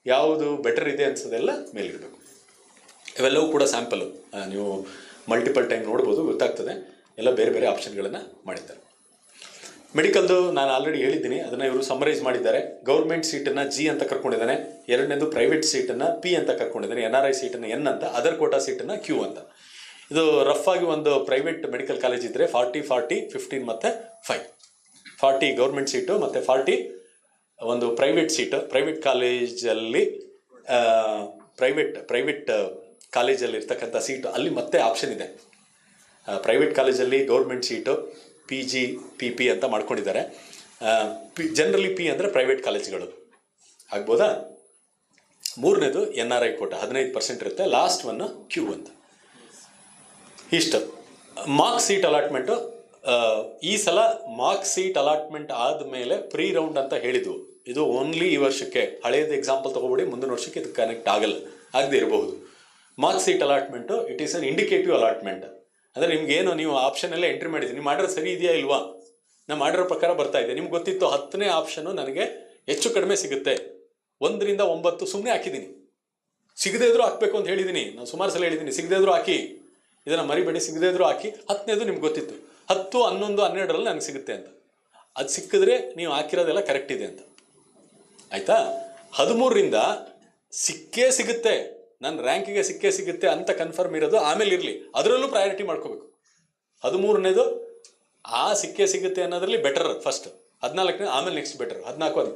ಯಾವುದು ಬೆಟರ್ ಇದೆ ಅನ್ಸೋದೆಲ್ಲ ಮೇಲಿರಬೇಕು. ಇವೆಲ್ಲವೂ ಕೂಡ ಸ್ಯಾಂಪಲು, ನೀವು ಮಲ್ಟಿಪಲ್ ಟೈಮ್ ನೋಡ್ಬೋದು, ಗೊತ್ತಾಗ್ತದೆ. ಎಲ್ಲ ಬೇರೆ ಬೇರೆ ಆಪ್ಷನ್ಗಳನ್ನು ಮಾಡಿದ್ದಾರೆ. ಮೆಡಿಕಲ್ದು ನಾನು ಆಲ್ರೆಡಿ ಹೇಳಿದ್ದೀನಿ, ಅದನ್ನು ಇವರು ಸಮರೈಸ್ ಮಾಡಿದ್ದಾರೆ. ಗೌರ್ಮೆಂಟ್ ಸೀಟನ್ನು G ಅಂತ ಕರ್ಕೊಂಡಿದ್ದಾನೆ, 2ನೇದು ಪ್ರೈವೇಟ್ ಸೀಟನ್ನು P ಅಂತ ಕರ್ಕೊಂಡಿದ್ದಾನೆ, NRI ಸೀಟನ್ನು N ಅಂತ, ಅದರ್ ಕೋಟಾ ಸೀಟನ್ನು Q ಅಂತ. ಇದು ರಫ್ ಆಗಿ ಒಂದು ಪ್ರೈವೇಟ್ ಮೆಡಿಕಲ್ ಕಾಲೇಜ್ ಇದ್ದರೆ 40, 40, 15 ಮತ್ತು 5, 40 ಗೌರ್ಮೆಂಟ್ ಸೀಟು ಮತ್ತು 40 ಒಂದು ಪ್ರೈವೇಟ್ ಸೀಟು. ಪ್ರೈವೇಟ್ ಕಾಲೇಜಲ್ಲಿ ಪ್ರೈವೇಟ್ ಕಾಲೇಜಲ್ಲಿ ಇರ್ತಕ್ಕಂಥ ಸೀಟು ಅಲ್ಲಿ ಮತ್ತೆ ಆಪ್ಷನ್ ಇದೆ. ಪ್ರೈವೇಟ್ ಕಾಲೇಜಲ್ಲಿ ಗೌರ್ಮೆಂಟ್ ಸೀಟು PG, PP ಅಂತ ಮಾಡ್ಕೊಂಡಿದ್ದಾರೆ. ಜನರಲಿ P ಅಂದರೆ ಪ್ರೈವೇಟ್ ಕಾಲೇಜ್ಗಳು, ಆಗ್ಬೋದಾ? 3ನೇದು NRI ಕೋಟಾ 15% ಇರುತ್ತೆ, ಲಾಸ್ಟ್ ಒನ್ Q ಅಂತ. ಇಷ್ಟು ಮಾರ್ಕ್ ಸೀಟ್ ಅಲಾಟ್ಮೆಂಟು. ಈ ಸಲ ಮಾರ್ಕ್ ಸೀಟ್ ಅಲಾಟ್ಮೆಂಟ್ ಆದಮೇಲೆ ಪ್ರೀ ರೌಂಡ್ ಅಂತ ಹೇಳಿದ್ವು. ಇದು ಓನ್ಲಿ ಈ ವರ್ಷಕ್ಕೆ, ಹಳೆಯದು ಎಕ್ಸಾಂಪಲ್ ತೊಗೊಬೇಡಿ, ಮುಂದಿನ ವರ್ಷಕ್ಕೆ ಇದು ಕನೆಕ್ಟ್ ಆಗದೆ ಇರಬಹುದು. Mark seat allotment it is an indicative allotment. ಅಂದರೆ ನಿಮ್ಗೇನು ನೀವು ಆಪ್ಷನೆಲ್ಲ ಎಂಟ್ರಿ ಮಾಡಿದ್ದೀನಿ, ನೀವು ಮಾಡಿರೋ ಸರಿ ಇದೆಯಾ ಇಲ್ವಾ, ನಾನು ಮಾಡಿರೋ ಪ್ರಕಾರ ಬರ್ತಾ ಇದೆ. ನಿಮ್ಗೆ ಗೊತ್ತಿತ್ತು 10ನೇ ಆಪ್ಷನು ನನಗೆ ಹೆಚ್ಚು ಕಡಿಮೆ ಸಿಗುತ್ತೆ, 1 ರಿಂದ 9 ಸುಮ್ಮನೆ ಹಾಕಿದ್ದೀನಿ. ಸಿಗದೇ ಇದ್ರೂ ಹಾಕಬೇಕು ಅಂತ ಹೇಳಿದ್ದೀನಿ, ನಾನು ಸುಮಾರು ಸಲ ಹೇಳಿದ್ದೀನಿ, ಸಿಗದೇ ಇದ್ರೂ ಹಾಕಿ, ಇದನ್ನು ಮರಿಬೇಡಿ, ಸಿಗದೇ ಇದ್ರೂ ಹಾಕಿ. 10ನೇದು ನಿಮ್ಗೆ ಗೊತ್ತಿತ್ತು, 10, 11, 12ರಲ್ಲಿ ನನಗೆ ಸಿಗುತ್ತೆ ಅಂತ. ಅದು ಸಿಕ್ಕಿದ್ರೆ ನೀವು ಹಾಕಿರೋದೆಲ್ಲ ಕರೆಕ್ಟ್ ಇದೆ ಅಂತ, ಆಯಿತಾ? 13ರಿಂದ ಸಿಕ್ಕೇ ಸಿಗುತ್ತೆ, ನನ್ನ ರ್ಯಾಂಕಿಗೆ ಸಿಕ್ಕೇ ಸಿಗುತ್ತೆ ಅಂತ ಕನ್ಫರ್ಮ್ ಇರೋದು ಆಮೇಲೆ ಇರಲಿ, ಅದರಲ್ಲೂ ಪ್ರಯಾರಿಟಿ ಮಾಡ್ಕೋಬೇಕು. 13ನೇದು ಸಿಕ್ಕೇ ಸಿಗುತ್ತೆ ಅನ್ನೋದ್ರಲ್ಲಿ ಬೆಟರ್ ಫಸ್ಟ್, 14ನೇ ಆಮೇಲೆ ನೆಕ್ಸ್ಟ್ ಬೆಟರ್, 14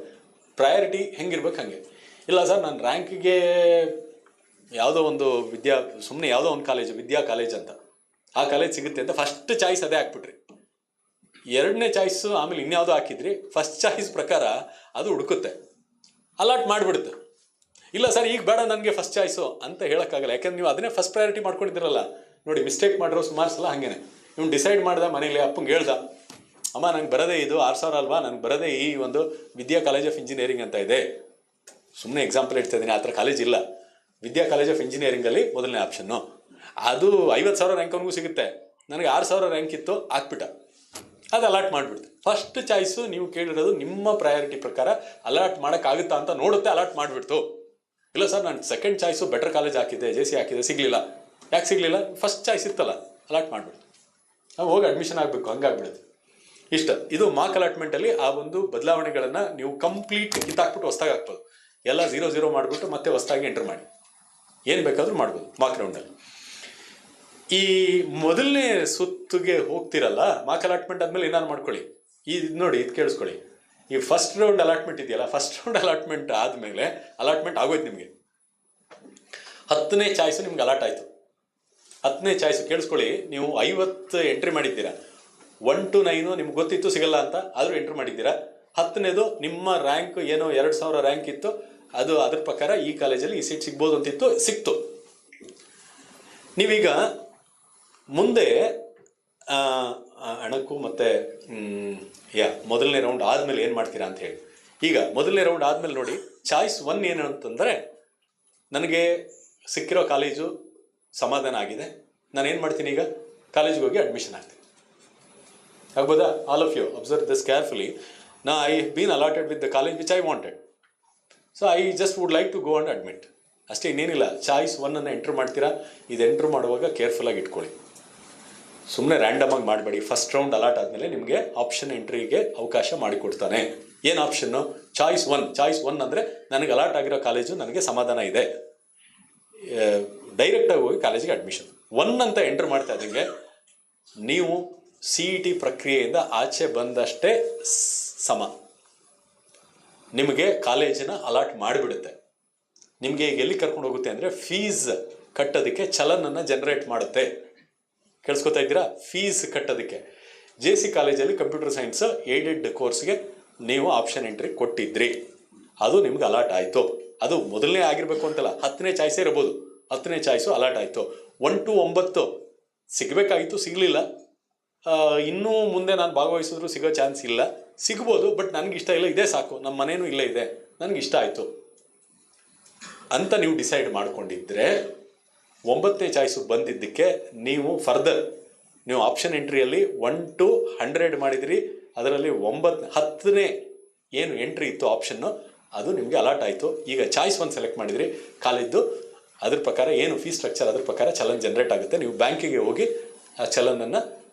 ಪ್ರಯಾರಿಟಿ ಹೆಂಗಿರ್ಬೇಕು ಹಾಗೆ. ಇಲ್ಲ ಸರ್ ನನ್ನ ರ್ಯಾಂಕಿಗೆ ಯಾವುದೋ ಒಂದು ಸುಮ್ಮನೆ ಯಾವುದೋ ಒಂದು ಕಾಲೇಜು, ವಿದ್ಯಾ ಕಾಲೇಜ್ ಅಂತ, ಆ ಕಾಲೇಜ್ ಸಿಗುತ್ತೆ ಅಂತ ಫಸ್ಟ್ ಚಾಯ್ಸ್ ಅದೇ ಹಾಕ್ಬಿಟ್ರಿ. 2ನೇ ಚಾಯ್ಸು ಆಮೇಲೆ ಇನ್ಯಾವುದೋ ಹಾಕಿದ್ರಿ, ಫಸ್ಟ್ ಚಾಯ್ಸ್ ಪ್ರಕಾರ ಅದು ಹುಡುಕುತ್ತೆ, ಅಲಾಟ್ ಮಾಡಿಬಿಡುತ್ತೆ. ಇಲ್ಲ ಸರ್ ಈಗ ಬೇಡ ನನಗೆ ಫಸ್ಟ್ ಚಾಯ್ಸು ಅಂತ ಹೇಳೋಕ್ಕಾಗಲ್ಲ, ಯಾಕೆಂದ್ರೆ ನೀವು ಅದನ್ನೇ ಫಸ್ಟ್ ಪ್ರಯಾರಿಟಿ ಮಾಡ್ಕೊಂಡಿದ್ದೀರಲ್ಲ. ನೋಡಿ ಮಿಸ್ಟೇಕ್ ಮಾಡಿರೋ ಸುಮಾರು ಸಲ ಹಾಗೇನೆ. ಇವ್ನು ಡಿಸೈಡ್ ಮಾಡ್ದ ಮನೇಲಿ, ಅಪ್ಪಂಗೆ ಹೇಳ್ದ, ಅಮ್ಮ ನಂಗೆ ಬರೋದೇ ಇದು 6,000 ಅಲ್ವಾ, ನನಗೆ ಬರೋದೇ ಈ ಒಂದು ವಿದ್ಯಾ ಕಾಲೇಜ್ ಆಫ್ ಇಂಜಿನಿಯರಿಂಗ್ ಅಂತ ಇದೆ, ಸುಮ್ಮನೆ ಎಕ್ಸಾಂಪಲ್ ಇಡ್ತಾ ಇದ್ದೀನಿ, ಆ ಥರ ಕಾಲೇಜ್ ಇಲ್ಲ. ವಿದ್ಯಾ ಕಾಲೇಜ್ ಆಫ್ ಇಂಜಿನಿಯರಿಂಗಲ್ಲಿ ಮೊದಲನೇ ಆಪ್ಷನ್ನು, ಅದು 50,000 ರ್ಯಾಂಕ್ ಅವನಿಗೂ ಸಿಗುತ್ತೆ. ನನಗೆ 6,000 ರ್ಯಾಂಕ್ ಇತ್ತು, ಹಾಕ್ಬಿಟ್ಟ. ಅದು ಅಲಾಟ್ ಮಾಡಿಬಿಡ್ತು. ಫಸ್ಟ್ ಚಾಯ್ಸು ನೀವು ಕೇಳಿರೋದು ನಿಮ್ಮ ಪ್ರಯಾರಿಟಿ ಪ್ರಕಾರ ಅಲಾಟ್ ಮಾಡೋಕ್ಕಾಗುತ್ತಾ ಅಂತ ನೋಡುತ್ತೆ, ಅಲಾಟ್ ಮಾಡಿಬಿಡ್ತು. ಇಲ್ಲ ಸರ್ ನಾನು ಸೆಕೆಂಡ್ ಚಾಯ್ಸು ಬೆಟರ್ ಕಾಲೇಜ್ ಹಾಕಿದ್ದೆ, JC ಹಾಕಿದ್ದೆ, ಸಿಗಲಿಲ್ಲ. ಯಾಕೆ ಸಿಗಲಿಲ್ಲ? ಫಸ್ಟ್ ಚಾಯ್ಸ್ ಇತ್ತಲ್ಲ, ಅಲಾಟ್ ಮಾಡಿಬಿಡ್ತು. ನಾವು ಹೋಗಿ ಅಡ್ಮಿಷನ್ ಆಗಬೇಕು, ಹಂಗಾಗ್ಬಿಡುತ್ತೆ. ಇಷ್ಟ ಇದು ಮಾರ್ಕ್ ಅಲಾಟ್ಮೆಂಟಲ್ಲಿ ಆ ಒಂದು ಬದಲಾವಣೆಗಳನ್ನು ನೀವು ಕಂಪ್ಲೀಟ್ ಕಿತ್ತಾಕ್ಬಿಟ್ಟು ಹೊಸ್ದಾಗಿ ಹಾಕ್ಬೋದು. ಎಲ್ಲ 0-0 ಮಾಡಿಬಿಟ್ಟು ಮತ್ತೆ ಹೊಸ್ದಾಗಿ ಎಂಟರ್ ಮಾಡಿ ಏನು ಬೇಕಾದರೂ ಮಾಡ್ಬೋದು ಮಾರ್ಕ್ ರೌಂಡಲ್ಲಿ. ಈ ಮೊದಲನೇ ಸುತ್ತಿಗೆ ಹೋಗ್ತಿರಲ್ಲ, ಮಾರ್ಕ್ ಅಲಾಟ್ಮೆಂಟ್ ಆದಮೇಲೆ ಏನಾದ್ರು ಮಾಡ್ಕೊಳ್ಳಿ. ಇದು ನೋಡಿ, ಇದು ಕೇಳಿಸ್ಕೊಳ್ಳಿ. ಈ ಫಸ್ಟ್ ರೌಂಡ್ ಅಲಾಟ್ಮೆಂಟ್ ಇದೆಯಲ್ಲ, ಫಸ್ಟ್ ರೌಂಡ್ ಅಲಾಟ್ಮೆಂಟ್ ಆದಮೇಲೆ ಅಲಾಟ್ಮೆಂಟ್ ಆಗೋಯ್ತು ನಿಮಗೆ. 10ನೇ ಚಾಯ್ಸು ನಿಮ್ಗೆ ಅಲಾಟ್ ಆಯಿತು. 10ನೇ ಚಾಯ್ಸು ಕೇಳಿಸ್ಕೊಳ್ಳಿ. ನೀವು 50 ಎಂಟ್ರಿ ಮಾಡಿದ್ದೀರಾ, 1 to 9 ನಿಮ್ಗೆ ಗೊತ್ತಿತ್ತು ಸಿಗಲ್ಲ ಅಂತ, ಆದರೂ ಎಂಟ್ರಿ ಮಾಡಿದ್ದೀರಾ. 10ನೇದು ನಿಮ್ಮ ರ್ಯಾಂಕ್ ಏನೋ 2000 ರ್ಯಾಂಕ್ ಇತ್ತು, ಅದು ಅದ್ರ ಪ್ರಕಾರ ಈ ಕಾಲೇಜಲ್ಲಿ ಈ ಸೀಟ್ ಸಿಗ್ಬೋದು ಅಂತಿತ್ತು, ಸಿಕ್ತು. ನೀವೀಗ ಮುಂದೆ ಅಣಕು ಮತ್ತು ಮೊದಲನೇ ರೌಂಡ್ ಆದಮೇಲೆ ಏನು ಮಾಡ್ತೀರಾ ಅಂತ ಹೇಳಿ. ಈಗ ಮೊದಲನೇ ರೌಂಡ್ ಆದಮೇಲೆ ನೋಡಿ, ಚಾಯ್ಸ್ 1 ಏನು ಅಂತಂದರೆ, ನನಗೆ ಸಿಕ್ಕಿರೋ ಕಾಲೇಜು ಸಮಾಧಾನ ಆಗಿದೆ, ನಾನೇನು ಮಾಡ್ತೀನಿ, ಈಗ ಕಾಲೇಜಿಗೆ ಹೋಗಿ ಅಡ್ಮಿಷನ್ ಆಗ್ತೀನಿ. ಆಗ್ಬೋದಾ? All of you observe this carefully. ನಾ I been allotted with the college which I wanted, so I just would like to go and admit. ಅಷ್ಟೇ, ಇನ್ನೇನಿಲ್ಲ. ಚಾಯ್ಸ್ 1 ಎಂಟ್ರ್ ಮಾಡ್ತೀರಾ. ಇದು ಎಂಟ್ರ್ ಮಾಡುವಾಗ ಕೇರ್ಫುಲ್ಲಾಗಿ ಇಟ್ಕೊಳ್ಳಿ, ಸುಮ್ಮನೆ ರ್ಯಾಂಡಮಾಗಿ ಮಾಡಬೇಡಿ. ಫಸ್ಟ್ ರೌಂಡ್ ಅಲಾಟ್ ಆದಮೇಲೆ ನಿಮಗೆ ಆಪ್ಷನ್ ಎಂಟ್ರಿಗೆ ಅವಕಾಶ ಮಾಡಿಕೊಡ್ತಾನೆ. ಏನು ಆಪ್ಷನ್ನು? ಚಾಯ್ಸ್ 1. ಚಾಯ್ಸ್ 1 ಅಂದರೆ ನನಗೆ ಅಲಾಟ್ ಆಗಿರೋ ಕಾಲೇಜು ನನಗೆ ಸಮಾಧಾನ ಇದೆ, ಡೈರೆಕ್ಟಾಗಿ ಹೋಗಿ ಕಾಲೇಜಿಗೆ ಅಡ್ಮಿಷನ್. 1 ಅಂತ ಎಂಟ್ರ್ ಮಾಡ್ತಾ ಇದ್ದಂಗೆ ನೀವು CET ಪ್ರಕ್ರಿಯೆಯಿಂದ ಆಚೆ ಬಂದಷ್ಟೇ ಸಮ, ನಿಮಗೆ ಕಾಲೇಜಿನ ಅಲಾಟ್ ಮಾಡಿಬಿಡುತ್ತೆ. ನಿಮಗೆ ಈಗ ಎಲ್ಲಿ ಕರ್ಕೊಂಡು ಹೋಗುತ್ತೆ ಅಂದರೆ, ಫೀಸ್ ಕಟ್ಟೋದಕ್ಕೆ ಚಲನನ್ನು ಜನರೇಟ್ ಮಾಡುತ್ತೆ. ಕೇಳಿಸ್ಕೊತಾ ಇದ್ದೀರಾ? ಫೀಸ್ ಕಟ್ಟೋದಕ್ಕೆ. JC ಕಾಲೇಜಲ್ಲಿ ಕಂಪ್ಯೂಟರ್ ಸೈನ್ಸ್ ಏಡೆಡ್ ಕೋರ್ಸ್ಗೆ ನೀವು ಆಪ್ಷನ್ ಎಂಟ್ರಿ ಕೊಟ್ಟಿದ್ರಿ, ಅದು ನಿಮ್ಗೆ ಅಲಾಟ್ ಆಯಿತು. ಅದು ಮೊದಲನೇ ಆಗಿರಬೇಕು ಅಂತಲ್ಲ, 10ನೇ ಚಾಯ್ಸೇ ಇರ್ಬೋದು. 10ನೇ ಚಾಯ್ಸು ಅಲಾಟ್ ಆಯಿತು. 1 to 9 ಸಿಗಬೇಕಾಗಿತ್ತು, ಸಿಗಲಿಲ್ಲ. ಇನ್ನೂ ಮುಂದೆ ನಾನು ಭಾಗವಹಿಸಿದ್ರು ಸಿಗೋ ಚಾನ್ಸ್ ಇಲ್ಲ, ಸಿಗ್ಬೋದು, ಬಟ್ ನನಗೆ ಇಷ್ಟ ಇಲ್ಲ, ಇದೇ ಸಾಕು, ನಮ್ಮ ಮನೇನೂ ಇಲ್ಲೇ ಇದೆ, ನನಗೆ ಇಷ್ಟ ಆಯಿತು ಅಂತ ನೀವು ಡಿಸೈಡ್ ಮಾಡ್ಕೊಂಡಿದ್ರೆ, 9ನೇ ಚಾಯ್ಸು ಬಂದಿದ್ದಕ್ಕೆ ನೀವು ಫರ್ದರ್ ನೀವು ಆಪ್ಷನ್ ಎಂಟ್ರಿಯಲ್ಲಿ 1 to 100 ಮಾಡಿದಿರಿ. ಅದರಲ್ಲಿ 10ನೇ ಏನು ಎಂಟ್ರಿ ಇತ್ತು ಆಪ್ಷನ್ನು, ಅದು ನಿಮಗೆ ಅಲಾಟ್ ಆಯಿತು. ಈಗ ಚಾಯ್ಸ್ 1 ಸೆಲೆಕ್ಟ್ ಮಾಡಿದಿರಿ, ಕಾಲೇಜ್ದು ಅದ್ರ ಪ್ರಕಾರ ಏನು ಫೀಸ್ ಸ್ಟ್ರಕ್ಚರ್, ಅದ್ರ ಪ್ರಕಾರ ಚಲನ್ ಜನರೇಟ್ ಆಗುತ್ತೆ. ನೀವು ಬ್ಯಾಂಕಿಗೆ ಹೋಗಿ ಆ ಚಲನನ್ನು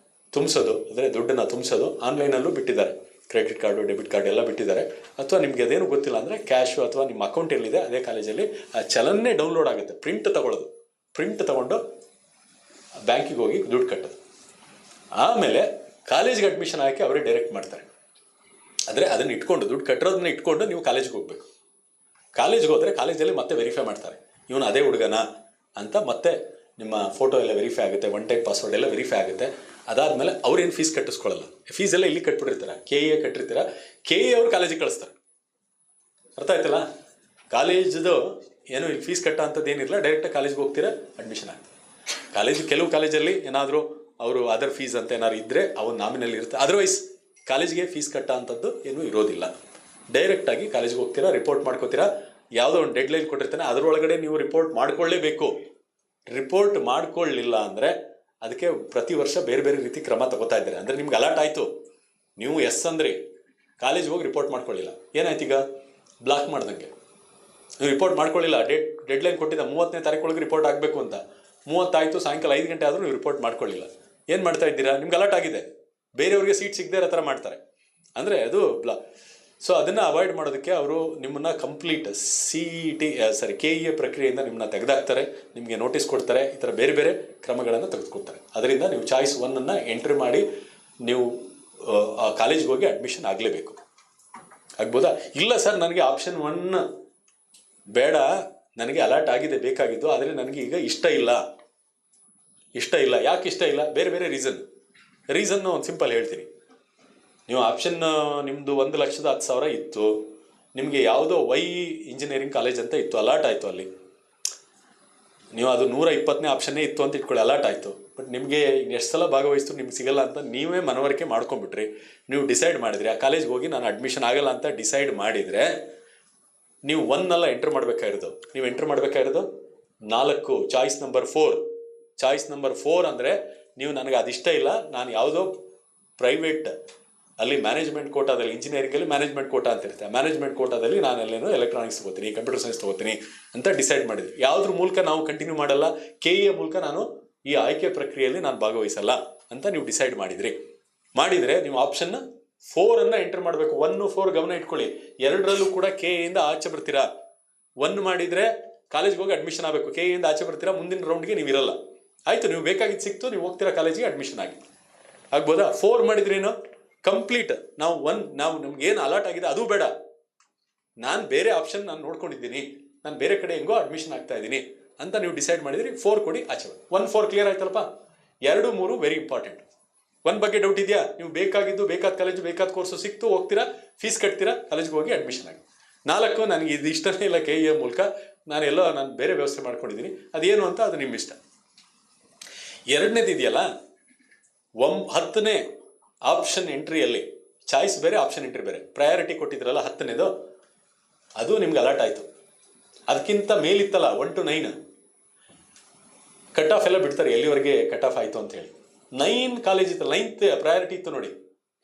ತುಂಬಿಸೋದು, ಅಂದರೆ ದುಡ್ಡನ್ನು ತುಂಬಿಸೋದು. ಆನ್ಲೈನಲ್ಲೂ ಬಿಟ್ಟಿದ್ದಾರೆ, ಕ್ರೆಡಿಟ್ ಕಾರ್ಡು, ಡೆಬಿಟ್ ಕಾರ್ಡ್ ಎಲ್ಲ ಬಿಟ್ಟಿದ್ದಾರೆ. ಅಥವಾ ನಿಮಗೆ ಅದೇನು ಗೊತ್ತಿಲ್ಲ ಅಂದರೆ ಕ್ಯಾಶು ಅಥವಾ ನಿಮ್ಮ ಅಕೌಂಟ್ ಎಲ್ಲಿದೆ ಅದೇ ಕಾಲೇಜಲ್ಲಿ ಆ ಚಲನ್ನೇ ಡೌನ್ಲೋಡ್ ಆಗುತ್ತೆ. ಪ್ರಿಂಟ್ ತಗೊಂಡು ಬ್ಯಾಂಕಿಗೆ ಹೋಗಿ ದುಡ್ಡು ಕಟ್ಟೋದು. ಆಮೇಲೆ ಕಾಲೇಜಿಗೆ ಅಡ್ಮಿಷನ್ ಹಾಕಿ ಅವರೇ ಡೈರೆಕ್ಟ್ ಮಾಡ್ತಾರೆ. ಅಂದರೆ ಅದನ್ನು ಇಟ್ಕೊಂಡು, ದುಡ್ಡು ಕಟ್ಟಿರೋದನ್ನ ಇಟ್ಕೊಂಡು ನೀವು ಕಾಲೇಜಿಗೆ ಹೋಗಬೇಕು. ಕಾಲೇಜಿಗೆ ಹೋದರೆ ಕಾಲೇಜಲ್ಲಿ ಮತ್ತೆ ವೆರಿಫೈ ಮಾಡ್ತಾರೆ, ಇವನು ಅದೇ ಹುಡುಗನ ಅಂತ. ಮತ್ತೆ ನಿಮ್ಮ ಫೋಟೋ ಎಲ್ಲ ವೆರಿಫೈ ಆಗುತ್ತೆ, 1 ಟೈಮ್ ಪಾಸ್ವರ್ಡ್ ಎಲ್ಲ ವೆರಿಫೈ ಆಗುತ್ತೆ. ಅದಾದಮೇಲೆ ಅವ್ರೇನು ಫೀಸ್ ಕಟ್ಟಿಸ್ಕೊಳ್ಳಲ್ಲ, ಫೀಸ್ ಎಲ್ಲ ಇಲ್ಲಿ ಕಟ್ಬಿಟ್ಟಿರ್ತಾರೆ, KE ಕಟ್ಟಿರ್ತೀರ, KE ಅವ್ರು ಕಾಲೇಜಿಗೆ ಕಳಿಸ್ತಾರೆ. ಅರ್ಥ ಆಯ್ತಲ್ಲ? ಕಾಲೇಜದು ಏನು ಇಲ್ಲಿ ಫೀಸ್ ಕಟ್ಟೋ ಅಂಥದ್ದು ಏನಿರಲ್ಲ, ಡೈರೆಕ್ಟಾಗಿ ಕಾಲೇಜ್ಗೆ ಹೋಗ್ತೀರಾ, ಅಡ್ಮಿಷನ್ ಆಗ್ತದೆ. ಕೆಲವು ಕಾಲೇಜಲ್ಲಿ ಏನಾದರೂ ಅವರು ಅದರ್ ಫೀಸ್ ಅಂತ ಏನಾದ್ರು ಇದ್ದರೆ ಅವನು ನಾಮಿನಲ್ಲಿ ಇರುತ್ತೆ. ಅದರ್ವೈಸ್ ಕಾಲೇಜಿಗೆ ಫೀಸ್ ಕಟ್ಟೋ ಅಂಥದ್ದು ಏನೂ ಇರೋದಿಲ್ಲ. ಡೈರೆಕ್ಟಾಗಿ ಕಾಲೇಜಿಗೆ ಹೋಗ್ತೀರಾ, ರಿಪೋರ್ಟ್ ಮಾಡ್ಕೋತೀರಾ. ಯಾವುದೋ ಒಂದು ಡೆಡ್ಲೈನ್ ಕೊಟ್ಟಿರ್ತಾನೆ, ಅದರೊಳಗಡೆ ನೀವು ರಿಪೋರ್ಟ್ ಮಾಡ್ಕೊಳ್ಳೇಬೇಕು. ರಿಪೋರ್ಟ್ ಮಾಡ್ಕೊಳ್ಳಿಲ್ಲ ಅಂದರೆ ಅದಕ್ಕೆ ಪ್ರತಿ ವರ್ಷ ಬೇರೆ ಬೇರೆ ರೀತಿ ಕ್ರಮ ತಗೋತಾ ಇದ್ದಾರೆ. ಅಂದರೆ ನಿಮ್ಗೆ ಅಲಾಟ್ ಆಯಿತು, ನೀವು ಎಸ್ ಅಂದರೆ ಕಾಲೇಜಿಗೆ ಹೋಗಿ ರಿಪೋರ್ಟ್ ಮಾಡ್ಕೊಳ್ಳಿಲ್ಲ, ಏನಾಯ್ತು ಈಗ? ಬ್ಲಾಕ್ ಮಾಡ್ದಂಗೆ. ನೀವು ರಿಪೋರ್ಟ್ ಮಾಡ್ಕೊಳ್ಳಿಲ್ಲ, ಡೆಡ್ಲೈನ್ ಕೊಟ್ಟಿದ್ದ 30ನೇ ತಾರೀಕೊಳಗೆ ರಿಪೋರ್ಟ್ ಆಗಬೇಕು ಅಂತ, 30 ಆಯಿತು, ಸಾಯಂಕಾಲ 5 ಗಂಟೆ ಆದರೂ ನೀವು ರಿಪೋರ್ಟ್ ಮಾಡ್ಕೊಳ್ಳಿಲ್ಲ, ಏನು ಮಾಡ್ತಾ ಇದ್ದೀರಾ? ನಿಮ್ಗೆ ಅಲಾಟ್ ಆಗಿದೆ, ಬೇರೆಯವ್ರಿಗೆ ಸೀಟ್ ಸಿಗದೇ ಇರೋ ಥರ ಮಾಡ್ತಾರೆ. ಅಂದರೆ ಅದು ಸೊ ಅದನ್ನು ಅವಾಯ್ಡ್ ಮಾಡೋದಕ್ಕೆ ಅವರು ನಿಮ್ಮನ್ನು ಕಂಪ್ಲೀಟ್ KE ಪ್ರಕ್ರಿಯೆಯಿಂದ ನಿಮ್ಮನ್ನ ತೆಗೆದಾಕ್ತಾರೆ, ನಿಮಗೆ ನೋಟಿಸ್ ಕೊಡ್ತಾರೆ, ಈ ಥರ ಬೇರೆ ಬೇರೆ ಕ್ರಮಗಳನ್ನು ತೆಗೆದುಕೊಡ್ತಾರೆ. ಅದರಿಂದ ನೀವು ಚಾಯ್ಸ್ 1 ಎಂಟ್ರಿ ಮಾಡಿ ನೀವು ಆ ಕಾಲೇಜಿಗೆ ಹೋಗಿ ಅಡ್ಮಿಷನ್ ಆಗಲೇಬೇಕು. ಆಗ್ಬೋದಾ? ಇಲ್ಲ ಸರ್ ನನಗೆ ಆಪ್ಷನ್ 1 ಬೇಡ, ನನಗೆ ಅಲಾಟ್ ಆಗಿದೆ ಬೇಕಾಗಿದ್ದು, ಆದರೆ ನನಗೆ ಈಗ ಇಷ್ಟ ಇಲ್ಲ. ಯಾಕೆ ಇಷ್ಟ ಇಲ್ಲ? ಬೇರೆ ಬೇರೆ ರೀಸನ್ನು ಒಂದು ಸಿಂಪಲ್ ಹೇಳ್ತೀನಿ. ನೀವು ಆಪ್ಷನ್ ನಿಮ್ಮದು 1,10,000 ಇತ್ತು, ನಿಮಗೆ ಯಾವುದೋ ಇಂಜಿನಿಯರಿಂಗ್ ಕಾಲೇಜ್ ಅಂತ ಇತ್ತು, ಅಲಾಟ್ ಆಯಿತು. ಅಲ್ಲಿ ನೀವು ಅದು 120ನೇ ಆಪ್ಷನ್ನೇ ಇತ್ತು ಅಂತ ಇಟ್ಕೊಳ್ಳಿ, ಅಲಾಟ್ ಆಯಿತು. ಬಟ್ ನಿಮಗೆ ಎಷ್ಟು ಸಲ ಭಾಗವಹಿಸಿದ್ರು ನಿಮ್ಗೆ ಸಿಗಲ್ಲ ಅಂತ ನೀವೇ ಮನವರಿಕೆ ಮಾಡ್ಕೊಂಡ್ಬಿಟ್ರಿ. ನೀವು ಡಿಸೈಡ್ ಮಾಡಿದ್ರಿ ಆ ಕಾಲೇಜ್ಗೆ ಹೋಗಿ ನಾನು ಅಡ್ಮಿಷನ್ ಆಗಲ್ಲ ಅಂತ ಡಿಸೈಡ್ ಮಾಡಿದರೆ, ನೀವು 1 ಎಂಟ್ರ್ ಮಾಡಬೇಕಾಗಿರೋದು. ನೀವು ಎಂಟ್ರ್ ಮಾಡಬೇಕಾಗಿರೋದು 4, ಚಾಯ್ಸ್ ನಂಬರ್ 4 ಅಂದರೆ ನೀವು ನನಗೆ ಅದಿಷ್ಟ ಇಲ್ಲ, ನಾನು ಯಾವುದೋ ಪ್ರೈವೇಟ್ ಅಲ್ಲಿ ಮ್ಯಾನೇಜ್ಮೆಂಟ್ ಕೋಟಾದಲ್ಲಿ ಇಂಜಿನಿಯರಿಂಗಲ್ಲಿ ಮ್ಯಾನೇಜ್ಮೆಂಟ್ ಕೋಟಾ ಅಂತ ಇರುತ್ತೆ. ಮ್ಯಾನೇಜ್ಮೆಂಟ್ ಕೋಟಾದಲ್ಲಿ ನಾನು ಅಲ್ಲೇನೋ ಎಲೆಕ್ಟ್ರಾನಿಕ್ಸ್ ತೊಗೋತೀನಿ, ಕಂಪ್ಯೂಟರ್ ಸೈನ್ಸ್ ತೊಗೋತೀನಿ ಅಂತ ಡಿಸೈಡ್ ಮಾಡಿದ್ವಿ. ಯಾವುದ್ರ ಮೂಲಕ ನಾವು ಕಂಟಿನ್ಯೂ ಮಾಡಲ್ಲ, KE ಮೂಲಕ ನಾನು ಈ ಆಯ್ಕೆ ಪ್ರಕ್ರಿಯೆಯಲ್ಲಿ ನಾನು ಭಾಗವಹಿಸಲ್ಲ ಅಂತ ನೀವು ಡಿಸೈಡ್ ಮಾಡಿದರೆ ನೀವು ಆಪ್ಷನ್ 4 ಅನ್ನ ಎಂಟರ್ ಮಾಡಬೇಕು. 1, 4 ಗಮನ ಇಟ್ಕೊಳ್ಳಿ. ಎರಡರಲ್ಲೂ ಕೂಡ KE ಇಂದ ಆಚೆ ಬರ್ತೀರಾ. 1 ಮಾಡಿದರೆ ಕಾಲೇಜ್ಗೆ ಹೋಗಿ ಅಡ್ಮಿಷನ್ ಆಗಬೇಕು, KE ಇಂದ ಆಚೆ ಬರ್ತೀರಾ, ಮುಂದಿನ ರೌಂಡ್ಗೆ ನೀವು ಇರಲ್ಲ. ಆಯಿತು, ನೀವು ಬೇಕಾಗಿದ್ದು ಸಿಕ್ತು, ನೀವು ಹೋಗ್ತೀರಾ ಕಾಲೇಜಿಗೆ, ಅಡ್ಮಿಷನ್ ಆಗಿ ಆಗ್ಬೋದಾ. 4 ಮಾಡಿದ್ರೇನು ಕಂಪ್ಲೀಟ್. ನಾವು ನಮ್ಗೆ ಏನು ಅಲಾಟ್ ಆಗಿದೆ ಅದು ಬೇಡ, ನಾನು ಬೇರೆ ಆಪ್ಷನ್ ನಾನು ನೋಡ್ಕೊಂಡಿದ್ದೀನಿ, ನಾನು ಬೇರೆ ಕಡೆ ಹೆಂಗೋ ಅಡ್ಮಿಷನ್ ಆಗ್ತಾ ಇದ್ದೀನಿ ಅಂತ ನೀವು ಡಿಸೈಡ್ ಮಾಡಿದ್ರಿ. 4 ಕೊಡಿ, ಆಚೆ 1, 4 ಕ್ಲಿಯರ್ ಆಯ್ತಲ್ಲಪ್ಪ. 2, 3 very important. 1 ಬಗ್ಗೆ ಡೌಟ್ ಇದೆಯಾ? ನೀವು ಬೇಕಾದ ಕಾಲೇಜು ಬೇಕಾದ ಕೋರ್ಸು ಸಿಕ್ತು, ಹೋಗ್ತೀರಾ, ಫೀಸ್ ಕಟ್ತೀರಾ, ಕಾಲೇಜ್ಗೆ ಹೋಗಿ ಅಡ್ಮಿಷನ್ ಆಗಿ. 4 ನನಗೆ ಇದು ಇಷ್ಟನೇ ಇಲ್ಲ, KE ಮೂಲಕ ನಾನು ಬೇರೆ ವ್ಯವಸ್ಥೆ ಮಾಡ್ಕೊಂಡಿದ್ದೀನಿ, ಅದೇನು ಅಂತ ಅದು ನಿಮ್ಮ ಇಷ್ಟ. ಎರಡನೇದು ಇದೆಯಲ್ಲ, 10ನೇ ಆಪ್ಷನ್ ಎಂಟ್ರಿಯಲ್ಲಿ ಚಾಯ್ಸ್ ಬೇರೆ, ಆಪ್ಷನ್ ಎಂಟ್ರಿ ಬೇರೆ. ಪ್ರಯಾರಿಟಿ ಕೊಟ್ಟಿದ್ರಲ್ಲ 10ನೇದು, ಅದು ನಿಮ್ಗೆ ಅಲರ್ಟ್ ಆಯಿತು. ಅದಕ್ಕಿಂತ ಮೇಲಿತ್ತಲ್ಲ 1 to 9 ಕಟ್ ಆಫ್ ಎಲ್ಲ ಬಿಡ್ತಾರೆ, ಎಲ್ಲಿವರೆಗೆ ಕಟ್ ಆಫ್ ಆಯಿತು ಅಂತ ಹೇಳಿ. 9 ಕಾಲೇಜ್ ಇತ್ತಲ್ಲ, 9th ಪ್ರಯಾರಿಟಿ ಇತ್ತು ನೋಡಿ,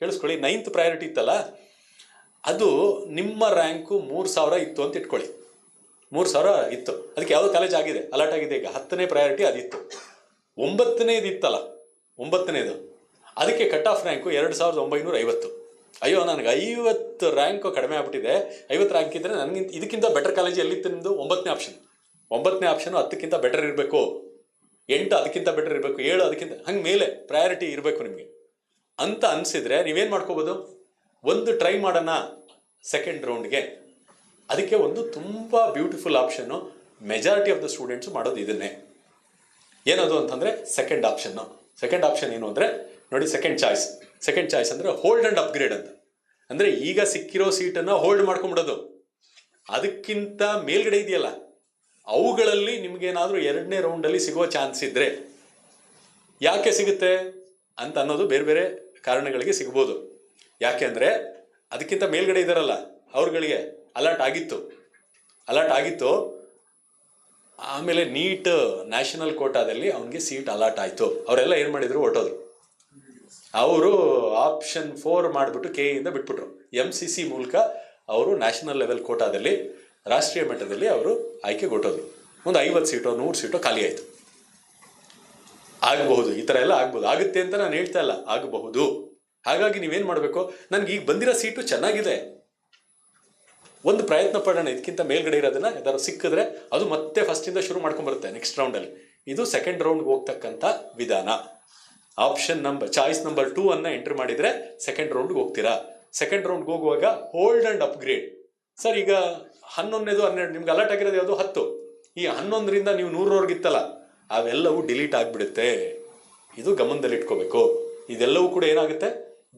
ಕೇಳಿಸ್ಕೊಳ್ಳಿ. 9th ಪ್ರಯಾರಿಟಿ ಇತ್ತಲ್ಲ, ಅದು ನಿಮ್ಮ ರ್ಯಾಂಕು 3000 ಇತ್ತು ಅಂತ ಇಟ್ಕೊಳ್ಳಿ. 3000 ಇತ್ತು, ಅದಕ್ಕೆ ಯಾವುದು ಕಾಲೇಜ್ ಆಗಿದೆ, ಅಲರ್ಟ್ ಆಗಿದೆ. ಈಗ 10ನೇ ಪ್ರಯಾರಿಟಿ ಅದಿತ್ತು. 9ನೇದು ಇತ್ತಲ್ಲ, 9ನೇದು ಅದಕ್ಕೆ ಕಟ್ ಆಫ್ ರ್ಯಾಂಕು 2950. ಅಯ್ಯೋ, ನನಗೆ 50 ರ್ಯಾಂಕು ಕಡಿಮೆ ಆಗ್ಬಿಟ್ಟಿದೆ, 50 ರ್ಯಾಂಕ್ ಇದ್ದರೆ ನನಗಿಂತ ಇದಕ್ಕಿಂತ ಬೆಟರ್ ಕಾಲೇಜ್ ಎಲ್ಲಿತ್ತು ನಿಮ್ಮದು? 9ನೇ ಆಪ್ಷನ್. 9ನೇ ಆಪ್ಷನು 10ಕ್ಕಿಂತ ಬೆಟರ್ ಇರಬೇಕು, 8 ಅದಕ್ಕಿಂತ ಬೆಟರ್ ಇರಬೇಕು, 7 ಅದಕ್ಕಿಂತ ಹಂಗೆ ಮೇಲೆ ಪ್ರಯಾರಿಟಿ ಇರಬೇಕು ನಿಮಗೆ ಅಂತ ಅನಿಸಿದ್ರೆ ನೀವೇನು ಮಾಡ್ಕೋಬೋದು? ಒಂದು ಟ್ರೈ ಮಾಡೋಣ ಸೆಕೆಂಡ್ ರೌಂಡ್ಗೆ. ಅದಕ್ಕೆ ಒಂದು ತುಂಬ beautiful option, majority of the students ಮಾಡೋದು ಇದನ್ನೇ. ಏನದು ಅಂತಂದರೆ ಸೆಕೆಂಡ್ ಆಪ್ಷನ್ನು. ಸೆಕೆಂಡ್ ಆಪ್ಷನ್ ಏನು ಅಂದರೆ ನೋಡಿ, ಸೆಕೆಂಡ್ ಚಾಯ್ಸ್ ಅಂದರೆ ಹೋಲ್ಡ್ ಆ್ಯಂಡ್ ಅಪ್ಗ್ರೇಡ್ ಅಂತ. ಅಂದರೆ ಈಗ ಸಿಕ್ಕಿರೋ ಸೀಟನ್ನು ಹೋಲ್ಡ್ ಮಾಡ್ಕೊಂಬಿಡೋದು. ಅದಕ್ಕಿಂತ ಮೇಲ್ಗಡೆ ಇದೆಯಲ್ಲ, ಅವುಗಳಲ್ಲಿ ನಿಮಗೇನಾದರೂ 2ನೇ ರೌಂಡಲ್ಲಿ ಸಿಗೋ ಚಾನ್ಸ್ ಇದ್ದರೆ, ಯಾಕೆ ಸಿಗುತ್ತೆ ಅಂತ ಅನ್ನೋದು ಬೇರೆ ಬೇರೆ ಕಾರಣಗಳಿಗೆ ಸಿಗ್ಬೋದು. ಯಾಕೆ ಅಂದರೆ ಅದಕ್ಕಿಂತ ಮೇಲ್ಗಡೆ ಇದ್ದಾರಲ್ಲ, ಅವ್ರುಗಳಿಗೆ ಅಲರ್ಟ್ ಆಗಿತ್ತು. ಆಮೇಲೆ ನೀಟ್ ನ್ಯಾಷನಲ್ ಕೋಟಾದಲ್ಲಿ ಅವನಿಗೆ ಸೀಟ್ ಅಲಾಟ್ ಆಯಿತು. ಅವರೆಲ್ಲ ಏನು ಮಾಡಿದರು? ಹೊರಟೋದ್ರು. ಅವರು ಆಪ್ಷನ್ 4 ಮಾಡಿಬಿಟ್ಟು KE ಇಂದ ಬಿಟ್ಬಿಟ್ರು. MCC ಮೂಲಕ ಅವರು ನ್ಯಾಷನಲ್ ಲೆವೆಲ್ ಕೋಟಾದಲ್ಲಿ, ರಾಷ್ಟ್ರೀಯ ಮಟ್ಟದಲ್ಲಿ ಅವರು ಆಯ್ಕೆ ಕೊಟ್ಟೋದ್ರು. ಒಂದು 50 ಸೀಟೋ 100 ಸೀಟೋ ಖಾಲಿ ಆಯಿತು. ಆಗಬಹುದು, ಈ ಥರ ಎಲ್ಲ ಆಗ್ಬೋದು. ಆಗುತ್ತೆ ಅಂತ ನಾನು ಹೇಳ್ತಾ ಇಲ್ಲ, ಆಗಬಹುದು. ಹಾಗಾಗಿ ನೀವೇನು ಮಾಡಬೇಕು? ನನಗೆ ಈಗ ಬಂದಿರೋ ಸೀಟು ಚೆನ್ನಾಗಿದೆ, ಒಂದು ಪ್ರಯತ್ನ ಪಡೋಣ, ಇದಕ್ಕಿಂತ ಮೇಲ್ಗಡೆ ಇರೋದನ್ನ ಯಾರು ಸಿಕ್ಕಿದ್ರೆ ಅದು ಮತ್ತೆ ಫಸ್ಟಿಂದ ಶುರು ಮಾಡ್ಕೊಂಡ್ಬರುತ್ತೆ ನೆಕ್ಸ್ಟ್ ರೌಂಡಲ್ಲಿ. ಇದು ಸೆಕೆಂಡ್ ರೌಂಡ್ಗೆ ಹೋಗ್ತಕ್ಕಂಥ ವಿಧಾನ. ಚಾಯ್ಸ್ ನಂಬರ್ 2 ಅನ್ನ ಎಂಟ್ರಿ ಮಾಡಿದರೆ ಸೆಕೆಂಡ್ ರೌಂಡ್ಗೆ ಹೋಗ್ತೀರಾ. ಸೆಕೆಂಡ್ ರೌಂಡ್ಗೆ ಹೋಗುವಾಗ ಹೋಲ್ಡ್ ಆ್ಯಂಡ್ ಅಪ್ಗ್ರೇಡ್. ಸರ್, ಈಗ 11ನೇದು 12 ನಿಮ್ಗೆ ಅಲರ್ಟ್ ಆಗಿರೋದು ಯಾವುದು? 10. ಈ 11ರಿಂದ ನೀವು 100ರವರೆಗೆ ಇತ್ತಲ್ಲ, ಅವೆಲ್ಲವೂ ಡಿಲೀಟ್ ಆಗಿಬಿಡುತ್ತೆ. ಇದು ಗಮನದಲ್ಲಿ ಇಟ್ಕೋಬೇಕು. ಇದೆಲ್ಲವೂ ಕೂಡ ಏನಾಗುತ್ತೆ?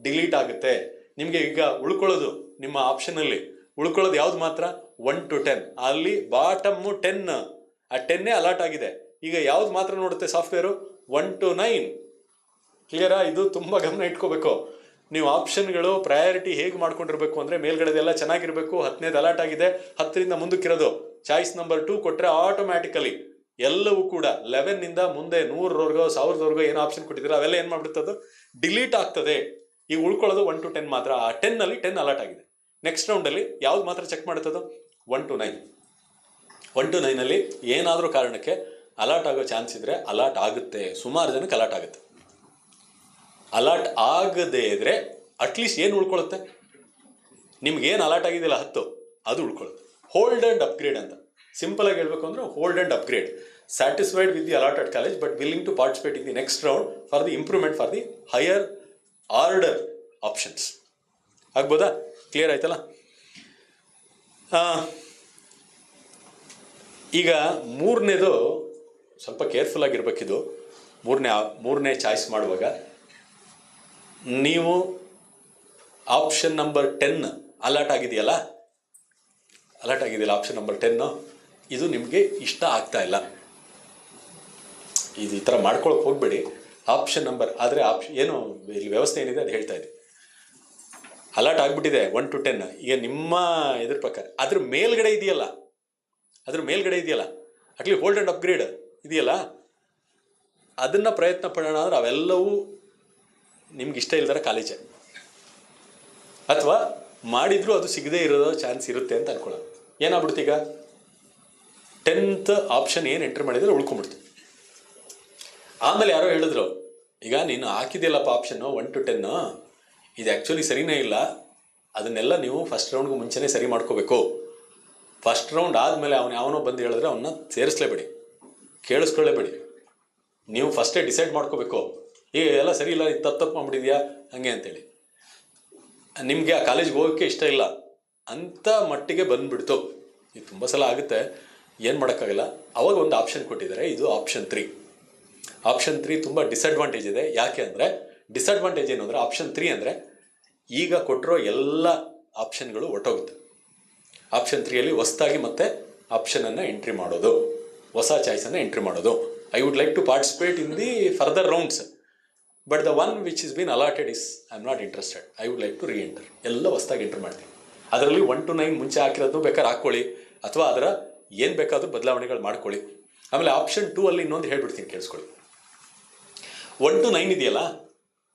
ಡಿಲೀಟ್ ಆಗುತ್ತೆ. ನಿಮಗೆ ಈಗ ಉಳ್ಕೊಳ್ಳೋದು ನಿಮ್ಮ ಆಪ್ಷನಲ್ಲಿ ಉಳ್ಕೊಳ್ಳೋದು ಯಾವ್ದು ಮಾತ್ರ? 1 to 10. ಅಲ್ಲಿ ಬಾಟಮ್ಮು 10, ಆ 10 ಅಲರ್ಟ್ ಆಗಿದೆ. ಈಗ ಯಾವ್ದು ಮಾತ್ರ ನೋಡುತ್ತೆ ಸಾಫ್ಟ್ವೇರು? 1 to 9. ಕ್ಲಿಯರಾ? ಇದು ತುಂಬ ಗಮನ ಇಟ್ಕೋಬೇಕು. ನೀವು ಆಪ್ಷನ್ಗಳು ಪ್ರಯಾರಿಟಿ ಹೇಗೆ ಮಾಡ್ಕೊಂಡಿರ್ಬೇಕು ಅಂದರೆ, ಮೇಲ್ಗಡೆದೆಲ್ಲ ಚೆನ್ನಾಗಿರ್ಬೇಕು. 10ನೇದು ಅಲರ್ಟ್ ಆಗಿದೆ, 10ರಿಂದ ಮುಂದಕ್ಕಿರೋದು ಚಾಯ್ಸ್ ನಂಬರ್ 2 ಕೊಟ್ಟರೆ ಆಟೋಮ್ಯಾಟಿಕಲಿ ಎಲ್ಲವೂ ಕೂಡ 11ನಿಂದ ಮುಂದೆ 100ರವರೆಗೋ 1000ರವರೆಗೋ ಏನು ಆಪ್ಷನ್ ಕೊಟ್ಟಿದ್ದೀರ ಅವೆಲ್ಲ ಏನು ಮಾಡ್ಬಿಡ್ತದೆ? ಡಿಲೀಟ್ ಆಗ್ತದೆ. ಈಗ ಉಳ್ಕೊಳ್ಳೋದು 1 to 10 ಮಾತ್ರ. ಆ 10ನಲ್ಲಿ 10 ಅಲರ್ಟ್ ಆಗಿದೆ. ನೆಕ್ಸ್ಟ್ ರೌಂಡಲ್ಲಿ ಯಾವ್ದು ಮಾತ್ರ ಚೆಕ್ ಮಾಡುತ್ತದು? 1 to 9. 1 to 9ಅಲ್ಲಿ ಏನಾದರೂ ಕಾರಣಕ್ಕೆ ಅಲರ್ಟ್ ಆಗೋ ಚಾನ್ಸ್ ಇದ್ದರೆ ಅಲರ್ಟ್ ಆಗುತ್ತೆ. ಸುಮಾರು ಜನಕ್ಕೆ ಅಲರ್ಟ್ ಆಗುತ್ತೆ. ಅಲರ್ಟ್ ಆಗದೇ ಇದ್ರೆ ಅಟ್ಲೀಸ್ಟ್ ಏನು ಉಳ್ಕೊಳ್ಳುತ್ತೆ? ನಿಮ್ಗೇನು ಅಲರ್ಟ್ ಆಗಿದೆಯಲ್ಲ 10, ಅದು ಉಳ್ಕೊಳ್ಳುತ್ತೆ. ಹೋಲ್ಡ್ ಆ್ಯಂಡ್ ಅಪ್ಗ್ರೇಡ್ ಅಂತ ಸಿಂಪಲ್ ಆಗಿ ಹೇಳ್ಬೇಕು ಅಂದರೆ, hold and upgrade. Satisfied with the allotted college but willing to participate in the next round for the improvement for the higher order options. ಆಗ್ಬೋದಾ? ಕ್ಲಿಯರ್ ಆಯ್ತಲ್ಲ? ಈಗ 3ನೇದು ಸ್ವಲ್ಪ ಕೇರ್ಫುಲ್ ಆಗಿರ್ಬೇಕಿದು. ಮೂರನೇ ಚಾಯ್ಸ್ ಮಾಡುವಾಗ ನೀವು ಆಪ್ಷನ್ ನಂಬರ್ 10 ಅಲರ್ಟ್ ಆಗಿದೆಯಲ್ಲ, ಆಪ್ಷನ್ ನಂಬರ್ 10 ಇದು ನಿಮಗೆ ಇಷ್ಟ ಆಗ್ತಾ ಇಲ್ಲ. ಇದು ಈ ಥರ ಮಾಡ್ಕೊಳಕ್ಕೆ ಹೋಗಬೇಡಿ. ಆಪ್ಷನ್ ನಂಬರ್ ಆದರೆ ಏನು ಇಲ್ಲಿ ವ್ಯವಸ್ಥೆ ಏನಿದೆ ಅದು ಹೇಳ್ತಾ ಇದೆ. ಅಲರ್ಟ್ ಆಗಿಬಿಟ್ಟಿದೆ 1 to 10. ಈಗ ನಿಮ್ಮ ಇದ್ರ ಪ್ರಕಾರ ಅದ್ರ ಮೇಲ್ಗಡೆ ಇದೆಯಲ್ಲ, ಅಟ್ಲಿ ಹೋಲ್ಡ್ ಆ್ಯಂಡ್ ಅಪ್ಗ್ರೇಡ್ ಇದೆಯಲ್ಲ, ಅದನ್ನು ಪ್ರಯತ್ನ ಪಡೋಣ ಅಂದರೆ ಅವೆಲ್ಲವೂ ನಿಮ್ಗೆ ಇಷ್ಟ ಇಲ್ದಾರ ಕಾಲೇಜೇ, ಅಥವಾ ಮಾಡಿದರೂ ಅದು ಸಿಗದೇ ಇರೋ ಚಾನ್ಸ್ ಇರುತ್ತೆ ಅಂತ ಅನ್ಕೊಳ್ಳೋದು. ಏನಾಗ್ಬಿಡ್ತು ಈಗ 10th ಆಪ್ಷನ್ ಏನು ಎಂಟ್ರಿ ಮಾಡಿದ್ರೆ ಉಳ್ಕೊಂಬಿಡ್ತು. ಆಮೇಲೆ ಯಾರೋ ಹೇಳಿದ್ರು, ಈಗ ನೀನು ಹಾಕಿದೆಯಲ್ಲಪ್ಪ ಆಪ್ಷನ್ನು 1 to 10 ಇದು ಆ್ಯಕ್ಚುಲಿ ಸರಿನೇ ಇಲ್ಲ, ಅದನ್ನೆಲ್ಲ ನೀವು ಫಸ್ಟ್ ರೌಂಡ್ಗೂ ಮುಂಚೆನೇ ಸರಿ ಮಾಡ್ಕೋಬೇಕು. ಫಸ್ಟ್ ರೌಂಡ್ ಆದಮೇಲೆ ಯಾವನೋ ಬಂದು ಹೇಳಿದ್ರೆ ಅವನ್ನ ಸೇರಿಸ್ಲೇಬೇಡಿ, ಕೇಳಿಸ್ಕೊಳ್ಳೇಬೇಡಿ. ನೀವು ಫಸ್ಟೇ ಡಿಸೈಡ್ ಮಾಡ್ಕೋಬೇಕು, ಈಗ ಎಲ್ಲ ಸರಿ ಇಲ್ಲ, ಇದು ತಪ್ಪು ಮಾಡ್ಬಿಟ್ಟಿದ್ಯಾ ಹಾಗೆ ಅಂತೇಳಿ. ನಿಮಗೆ ಆ ಕಾಲೇಜ್ಗೆ ಹೋಗೋಕ್ಕೆ ಇಷ್ಟ ಇಲ್ಲ ಅಂತ ಮಟ್ಟಿಗೆ ಬಂದುಬಿಡ್ತು. ಇದು ತುಂಬ ಸಲ ಆಗುತ್ತೆ, ಏನು ಮಾಡೋಕ್ಕಾಗಲ್ಲ. ಅವಾಗ ಒಂದು ಆಪ್ಷನ್ ಕೊಟ್ಟಿದ್ದಾರೆ, ಇದು ಆಪ್ಷನ್ 3. ಆಪ್ಷನ್ 3 ತುಂಬ ಡಿಸಡ್ವಾಂಟೇಜ್ ಇದೆ. ಯಾಕೆ ಅಂದರೆ ಡಿಸಡ್ವಾಂಟೇಜ್ ಏನು ಅಂದರೆ, ಆಪ್ಷನ್ 3 ಅಂದರೆ ಈಗ ಕೊಟ್ಟಿರೋ ಎಲ್ಲ ಆಪ್ಷನ್ಗಳು ಹೊಟ್ಟೋಗುತ್ತೆ. ಆಪ್ಷನ್ 3ಯಲ್ಲಿ ಹೊಸದಾಗಿ ಮತ್ತೆ ಆಪ್ಷನನ್ನು ಎಂಟ್ರಿ ಮಾಡೋದು, ಹೊಸ ಚಾಯ್ಸನ್ನು ಎಂಟ್ರಿ ಮಾಡೋದು. I would like to participate in the further rounds, but the one which is been allotted is I am not interested, I would like to enter. ಎಲ್ಲ ಹೊಸದಾಗಿ ಎಂಟ್ರ್ ಮಾಡ್ತೀನಿ. ಅದರಲ್ಲಿ 1 to 9 ಮುಂಚೆ ಹಾಕಿರೋದು ಬೇಕಾದ್ರೆ ಹಾಕ್ಕೊಳ್ಳಿ, ಅಥವಾ ಅದರ ಏನು ಬೇಕಾದರೂ ಬದಲಾವಣೆಗಳು ಮಾಡ್ಕೊಳ್ಳಿ. ಆಮೇಲೆ ಆಪ್ಷನ್ 2 ಅಲ್ಲಿ ಇನ್ನೊಂದು ಹೇಳ್ಬಿಡ್ತೀನಿ, ಕೇಳಿಸ್ಕೊಳ್ಳಿ. 1 to 9 ಇದೆಯಲ್ಲ,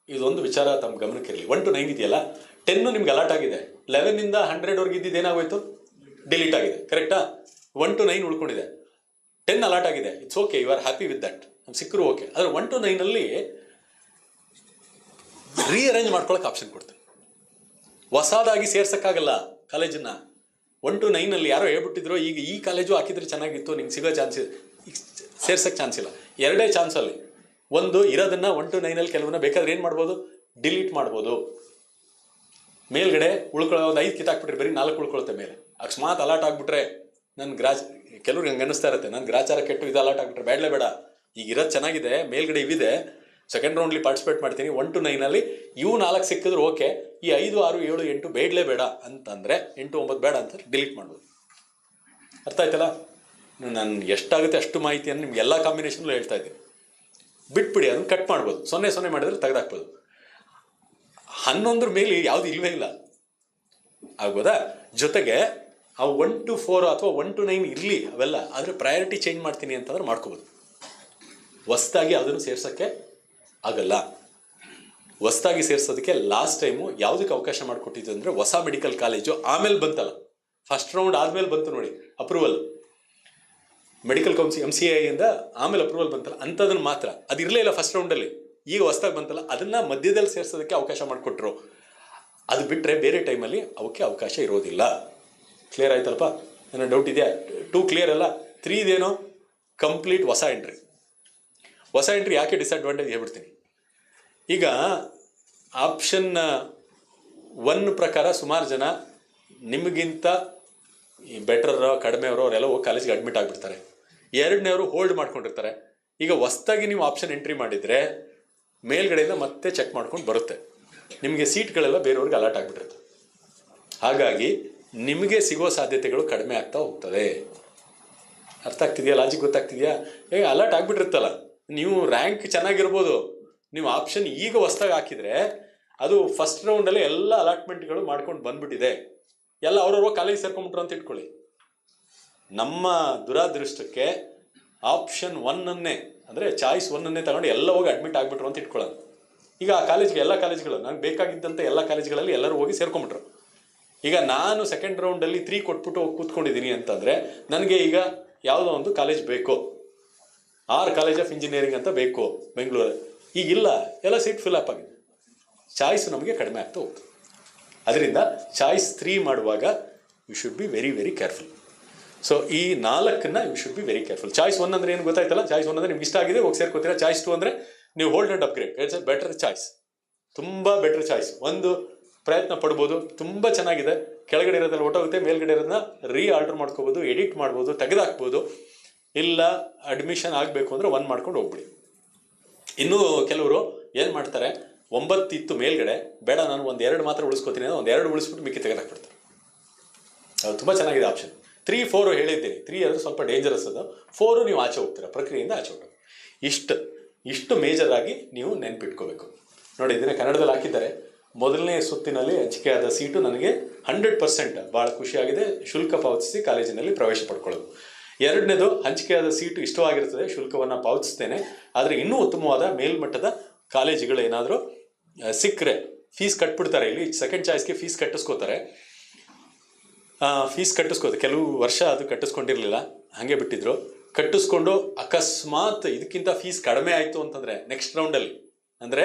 ಇದೊಂದು ವಿಚಾರ ತಮ್ಮ ಗಮನಕ್ಕೆ ಇರಲಿ. 1 to 9 ಇದೆಯಲ್ಲ, 10 ನಿಮ್ಗೆ ಅಲಾಟ್ ಆಗಿದೆ, 11ಇಂದ 100ವರೆಗೆ ಇದ್ದಿದ್ದು ಏನಾಗೋಯ್ತು, ಡಿಲೀಟ್ ಆಗಿದೆ, ಕರೆಕ್ಟಾ? 1 to 9 ಉಳ್ಕೊಂಡಿದೆ, 10 ಅಲಾಟ್ ಆಗಿದೆ. It's okay, you are happy with that, ನಮ್ಗೆ ಸಿಕ್ಕರು ಓಕೆ. ಆದರೆ 1 to 9ಅಲ್ಲಿ ರೀಅರೇಂಜ್ ಮಾಡ್ಕೊಳಕ್ಕೆ ಆಪ್ಷನ್ ಕೊಡ್ತಾರೆ. ಹೊಸದಾಗಿ ಸೇರ್ಸೋಕ್ಕಾಗಲ್ಲ ಕಾಲೇಜನ್ನು. 1 to 9ಅಲ್ಲಿ ಯಾರೋ ಹೇಳ್ಬಿಟ್ಟಿದ್ರು, ಈಗ ಈ ಕಾಲೇಜು ಹಾಕಿದ್ರೆ ಚೆನ್ನಾಗಿತ್ತು, ನಿಮ್ಗೆ ಸಿಗೋ ಚಾನ್ಸ್ ಇದೆ, ಸೇರ್ಸೋಕ್ಕೆ ಚಾನ್ಸ್ ಇಲ್ಲ. ಎರಡೇ ಚಾನ್ಸಲ್ಲಿ, ಒಂದು ಇರೋದನ್ನು 1 to 9ಅಲ್ಲಿ ಕೆಲವನ್ನ ಬೇಕಾದ್ರೆ ಏನು ಮಾಡ್ಬೋದು, ಡಿಲೀಟ್ ಮಾಡ್ಬೋದು. ಮೇಲ್ಗಡೆ ಉಳ್ಕೊಳ್ಳೋ ಒಂದು 5 ಕಿತ್ತಾಕ್ಬಿಟ್ರೆ ಬರೀ 4 ಉಳ್ಕೊಳುತ್ತೆ ಮೇಲೆ. ಅಕಸ್ಮಾತ್ ಅಲಾಟ್ ಆಗಿಬಿಟ್ರೆ, ಕೆಲವ್ರಿಗೆ ಹಂಗೆ ಅನ್ನಿಸ್ತಾ ಇರುತ್ತೆ, ನನ್ನ ಗ್ರಾಚಾರ ಕೆಟ್ಟು ಇದು ಅಲಾಟ್ ಆಗಿಬಿಟ್ರೆ ಬೇಡಲೇ ಬೇಡ, ಈಗ ಇರೋದು ಚೆನ್ನಾಗಿದೆ, ಮೇಲ್ಗಡೆ ಇವಿದೆ, ಸೆಕೆಂಡ್ ರೌಂಡ್ಲಿ ಪಾರ್ಟಿಸಿಪೇಟ್ ಮಾಡ್ತೀನಿ. 1 to 9ಅಲ್ಲಿ ಇವು 4 ಸಿಕ್ಕಿದ್ರು ಓಕೆ, ಈ 5, 6, 7, 8 ಬೇಡಲೇ ಬೇಡ ಅಂತಂದರೆ 8, 9 ಬೇಡ ಅಂತ ಡಿಲೀಟ್ ಮಾಡ್ಬೋದು. ಅರ್ಥ ಆಯ್ತಲ್ಲ? ನಾನು ಎಷ್ಟಾಗುತ್ತೆ ಅಷ್ಟು ಮಾಹಿತಿಯನ್ನು ನಿಮ್ಗೆ ಎಲ್ಲ ಕಾಂಬಿನೇಷನ್ಲು ಹೇಳ್ತಾ ಇದ್ದೀನಿ. ಬಿಟ್ಬಿಡಿ, ಅದನ್ನು ಕಟ್ ಮಾಡ್ಬೋದು, 0 ಮಾಡಿದ್ರೆ ತೆಗೆದಾಕ್ಬೋದು. 11 ಮೇಲೆ ಯಾವುದು ಇಲ್ಲವೇ ಇಲ್ಲ, ಆಗ್ಬೋದಾ? ಜೊತೆಗೆ ಆ 1 to 4 ಅಥವಾ 1 to 9 ಇರಲಿ ಅವೆಲ್ಲ, ಆದರೆ ಪ್ರಯಾರಿಟಿ ಚೇಂಜ್ ಮಾಡ್ತೀನಿ ಅಂತಂದ್ರೆ ಮಾಡ್ಕೋಬೋದು. ಹೊಸ್ದಾಗಿ ಅದನ್ನು ಸೇರ್ಸೋಕ್ಕೆ ಆಗಲ್ಲ. ಹೊಸ್ದಾಗಿ ಸೇರ್ಸೋದಕ್ಕೆ ಲಾಸ್ಟ್ ಟೈಮು ಯಾವುದಕ್ಕೆ ಅವಕಾಶ ಮಾಡಿಕೊಟ್ಟಿದ್ದು ಅಂದರೆ, ಹೊಸ ಮೆಡಿಕಲ್ ಕಾಲೇಜು ಆಮೇಲೆ ಬಂತಲ್ಲ, ಫಸ್ಟ್ ರೌಂಡ್ ಆದಮೇಲೆ ಬಂತು ನೋಡಿ ಅಪ್ರೂವಲ್, ಮೆಡಿಕಲ್ ಕೌನ್ಸಿಲ್ MCI ಇಂದ ಆಮೇಲೆ ಅಪ್ರೂವಲ್ ಬಂತಲ್ಲ, ಅಂಥದನ್ನು ಮಾತ್ರ. ಅದು ಇರಲೇ ಇಲ್ಲ ಫಸ್ಟ್ ರೌಂಡಲ್ಲಿ, ಈಗ ಹೊಸ್ದಾಗಿ ಬಂತಲ್ಲ ಅದನ್ನು ಮಧ್ಯದಲ್ಲಿ ಸೇರಿಸೋದಕ್ಕೆ ಅವಕಾಶ ಮಾಡಿಕೊಟ್ರು. ಅದು ಬಿಟ್ಟರೆ ಬೇರೆ ಟೈಮಲ್ಲಿ ಅವಕ್ಕೆ ಅವಕಾಶ ಇರೋದಿಲ್ಲ. ಕ್ಲಿಯರ್ ಆಯ್ತಲ್ಪ? ಏನೋ ಡೌಟ್ ಇದೆಯಾ? 2 ಕ್ಲಿಯರ್ ಅಲ್ಲ? 3 ಇದೇನೋ ಕಂಪ್ಲೀಟ್ ಹೊಸ ಎಂಟ್ರಿ. ಹೊಸ ಎಂಟ್ರಿ ಯಾಕೆ ಡಿಸಡ್ವಾಂಟೇಜ್ ಹೇಳ್ಬಿಡ್ತೀನಿ. ಈಗ ಆಪ್ಷನ್ 1 ಪ್ರಕಾರ ಸುಮಾರು ಜನ ನಿಮಗಿಂತ ಈ ಬೆಟ್ರರೋ ಕಡಿಮೆಯವರು ಅವರೆಲ್ಲ ಹೋಗಿ ಕಾಲೇಜ್ಗೆ ಅಡ್ಮಿಟ್ ಆಗಿಬಿಡ್ತಾರೆ. 2ನೇವರು ಹೋಲ್ಡ್ ಮಾಡ್ಕೊಂಡಿರ್ತಾರೆ. ಈಗ ಹೊಸ್ದಾಗಿ ನೀವು ಆಪ್ಷನ್ ಎಂಟ್ರಿ ಮಾಡಿದರೆ ಮೇಲ್ಗಡೆಯಿಂದ ಮತ್ತೆ ಚೆಕ್ ಮಾಡ್ಕೊಂಡು ಬರುತ್ತೆ, ನಿಮಗೆ ಸೀಟ್ಗಳೆಲ್ಲ ಬೇರೆಯವ್ರಿಗೆ ಅಲಾಟ್ ಆಗಿಬಿಟ್ಟಿರುತ್ತೆ. ಹಾಗಾಗಿ ನಿಮಗೆ ಸಿಗೋ ಸಾಧ್ಯತೆಗಳು ಕಡಿಮೆ ಆಗ್ತಾ ಹೋಗ್ತದೆ. ಅರ್ಥ ಆಗ್ತಿದೆಯಾ? ಲಾಜಿಕ್ ಗೊತ್ತಾಗ್ತಿದೆಯಾ? ಈಗ ಅಲಾಟ್ ಆಗಿಬಿಟ್ಟಿರುತ್ತಲ್ಲ, ನೀವು ರ್ಯಾಂಕ್ ಚೆನ್ನಾಗಿರ್ಬೋದು, ನೀವು ಆಪ್ಷನ್ ಈಗ ಹೊಸ್ದಾಗಿ ಹಾಕಿದರೆ ಅದು ಫಸ್ಟ್ ರೌಂಡಲ್ಲಿ ಎಲ್ಲ ಅಲಾಟ್ಮೆಂಟ್ಗಳು ಮಾಡ್ಕೊಂಡು ಬಂದ್ಬಿಟ್ಟಿದೆ, ಎಲ್ಲ ಅವ್ರವ್ರ ಕಾಲೇಜ್ ಸೇರ್ಕೊಂಡ್ಬಿಟ್ರು ಅಂತ ಇಟ್ಕೊಳ್ಳಿ. ನಮ್ಮ ದುರಾದೃಷ್ಟಕ್ಕೆ ಆಪ್ಷನ್ 1ಅನ್ನೇ ಅಂದರೆ ಚಾಯ್ಸ್ 1ಅನ್ನೇ ತಗೊಂಡು ಎಲ್ಲ ಹೋಗಿ ಅಡ್ಮಿಟ್ ಆಗಿಬಿಟ್ರು ಅಂತ ಇಟ್ಕೊಳ್ಳೋದು. ಈಗ ಆ ಕಾಲೇಜ್ಗೆ ಎಲ್ಲ ಕಾಲೇಜ್ಗಳು ನನಗೆ ಬೇಕಾಗಿದ್ದಂಥ ಎಲ್ಲ ಕಾಲೇಜ್ಗಳಲ್ಲಿ ಎಲ್ಲರೂ ಹೋಗಿ ಸೇರ್ಕೊಂಡ್ಬಿಟ್ರು. ಈಗ ನಾನು ಸೆಕೆಂಡ್ ರೌಂಡಲ್ಲಿ 3 ಕೊಟ್ಬಿಟ್ಟು ಹೋಗಿ ಕೂತ್ಕೊಂಡಿದ್ದೀನಿ ಅಂತಂದರೆ ನನಗೆ ಈಗ ಯಾವುದೋ ಒಂದು ಕಾಲೇಜ್ ಬೇಕು, ಕಾಲೇಜ್ ಆಫ್ ಇಂಜಿನಿಯರಿಂಗ್ ಅಂತ ಬೇಕು ಬೆಂಗಳೂರಲ್ಲಿ. ಈಗಿಲ್ಲ, ಎಲ್ಲ ಸೀಟ್ ಫಿಲ್ ಅಪ್ ಆಗಿದೆ, ಚಾಯ್ಸ್ ನಮಗೆ ಕಡಿಮೆ ಆಗ್ತಾ ಹೋಗ್ತದೆ. ಅದರಿಂದ ಚಾಯ್ಸ್ 3 ಮಾಡುವಾಗ you should be very very careful. So ಈ 4ನ್ನ you should be very careful. Choice 1 ಅಂದರೆ ಏನು ಗೊತ್ತಾಯ್ತಲ್ಲ? ಚಾಯ್ಸ್ 1 ಅಂದರೆ ನಿಮ್ಗೆ ಇಷ್ಟ ಆಗಿದೆ ಹೋಗಿ ಸೇರ್ಕೋತೀರಾ. ಚಾಯ್ಸ್ 2 ಅಂದರೆ ನೀವು hold and upgrade, it's a better choice, ತುಂಬ ಬೆಟರ್ ಚಾಯ್ಸ್. ಒಂದು ಪ್ರಯತ್ನ ಪಡ್ಬೋದು, ತುಂಬ ಚೆನ್ನಾಗಿದೆ, ಕೆಳಗಡೆ ಇರೋದ್ರಲ್ಲಿ ಹೊಟ್ಟೋಗುತ್ತೆ, ಮೇಲ್ಗಡೆ ಇರೋದನ್ನ ಆಲ್ಟರ್ ಮಾಡ್ಕೋಬೋದು, ಎಡಿಟ್ ಮಾಡ್ಬೋದು, ತೆಗೆದಾಕ್ಬೋದು. ಇಲ್ಲ ಅಡ್ಮಿಷನ್ ಆಗಬೇಕು ಅಂದರೆ 1 ಮಾಡ್ಕೊಂಡು ಹೋಗ್ಬಿಡಿ. ಇನ್ನೂ ಕೆಲವರು ಏನು ಮಾಡ್ತಾರೆ, 9 ಇತ್ತು ಮೇಲ್ಗಡೆ, ಬೇಡ ನಾನು 1-2 ಮಾತ್ರ ಉಳಿಸ್ಕೋತೀನಿ, 1-2 ಉಳಿಸ್ಬಿಟ್ಟು ಮಿಕ್ಕಿ ತೆಗೆದಾಕ್ಬಿಡ್ತಾರೆ. ಅದು ತುಂಬ ಚೆನ್ನಾಗಿದೆ ಆಪ್ಷನ್. 3, 4 ಹೇಳಿದ್ದೀನಿ. 3 ಅಂದರೆ ಸ್ವಲ್ಪ ಡೇಂಜರಸ್, ಅದು 4 ನೀವು ಆಚೆ ಹೋಗ್ತೀರಾ, ಪ್ರಕ್ರಿಯೆಯಿಂದ ಆಚೆ ಹೋಗ್ಬೇಕು. ಇಷ್ಟು ಮೇಜರ್ ಆಗಿ ನೀವು ನೆನ್ಪಿಟ್ಕೋಬೇಕು. ನೋಡಿ, ಇದನ್ನೇ ಕನ್ನಡದಲ್ಲಿ ಹಾಕಿದ್ದಾರೆ. ಮೊದಲನೇ ಸುತ್ತಿನಲ್ಲಿ ಹಂಚಿಕೆಯಾದ ಸೀಟು ನನಗೆ 100% ಭಾಳ ಖುಷಿಯಾಗಿದೆ, ಶುಲ್ಕ ಪಾವತಿಸಿ ಕಾಲೇಜಿನಲ್ಲಿ ಪ್ರವೇಶ ಪಡ್ಕೊಳ್ಳೋದು. 2ನೇದು, ಹಂಚಿಕೆಯಾದ ಸೀಟು ಇಷ್ಟವಾಗಿರ್ತದೆ, ಶುಲ್ಕವನ್ನು ಪಾವತಿಸ್ತೇನೆ, ಆದರೆ ಇನ್ನೂ ಉತ್ತಮವಾದ ಮೇಲ್ಮಟ್ಟದ ಕಾಲೇಜುಗಳೇನಾದರೂ ಸಿಕ್ಕರೆ ಫೀಸ್ ಕಟ್ಬಿಡ್ತಾರೆ. ಇಲ್ಲಿ ಸೆಕೆಂಡ್ ಚಾಯ್ಸ್ಗೆ ಫೀಸ್ ಕಟ್ಟಿಸ್ಕೋತಾರೆ. ಕೆಲವು ವರ್ಷ ಅದು ಕಟ್ಟಿಸ್ಕೊಂಡಿರಲಿಲ್ಲ, ಹಾಗೆ ಬಿಟ್ಟಿದ್ರು. ಕಟ್ಟಿಸ್ಕೊಂಡು ಅಕಸ್ಮಾತ್ ಇದಕ್ಕಿಂತ ಫೀಸ್ ಕಡಿಮೆ ಆಯಿತು ಅಂತಂದರೆ ನೆಕ್ಸ್ಟ್ ರೌಂಡಲ್ಲಿ, ಅಂದರೆ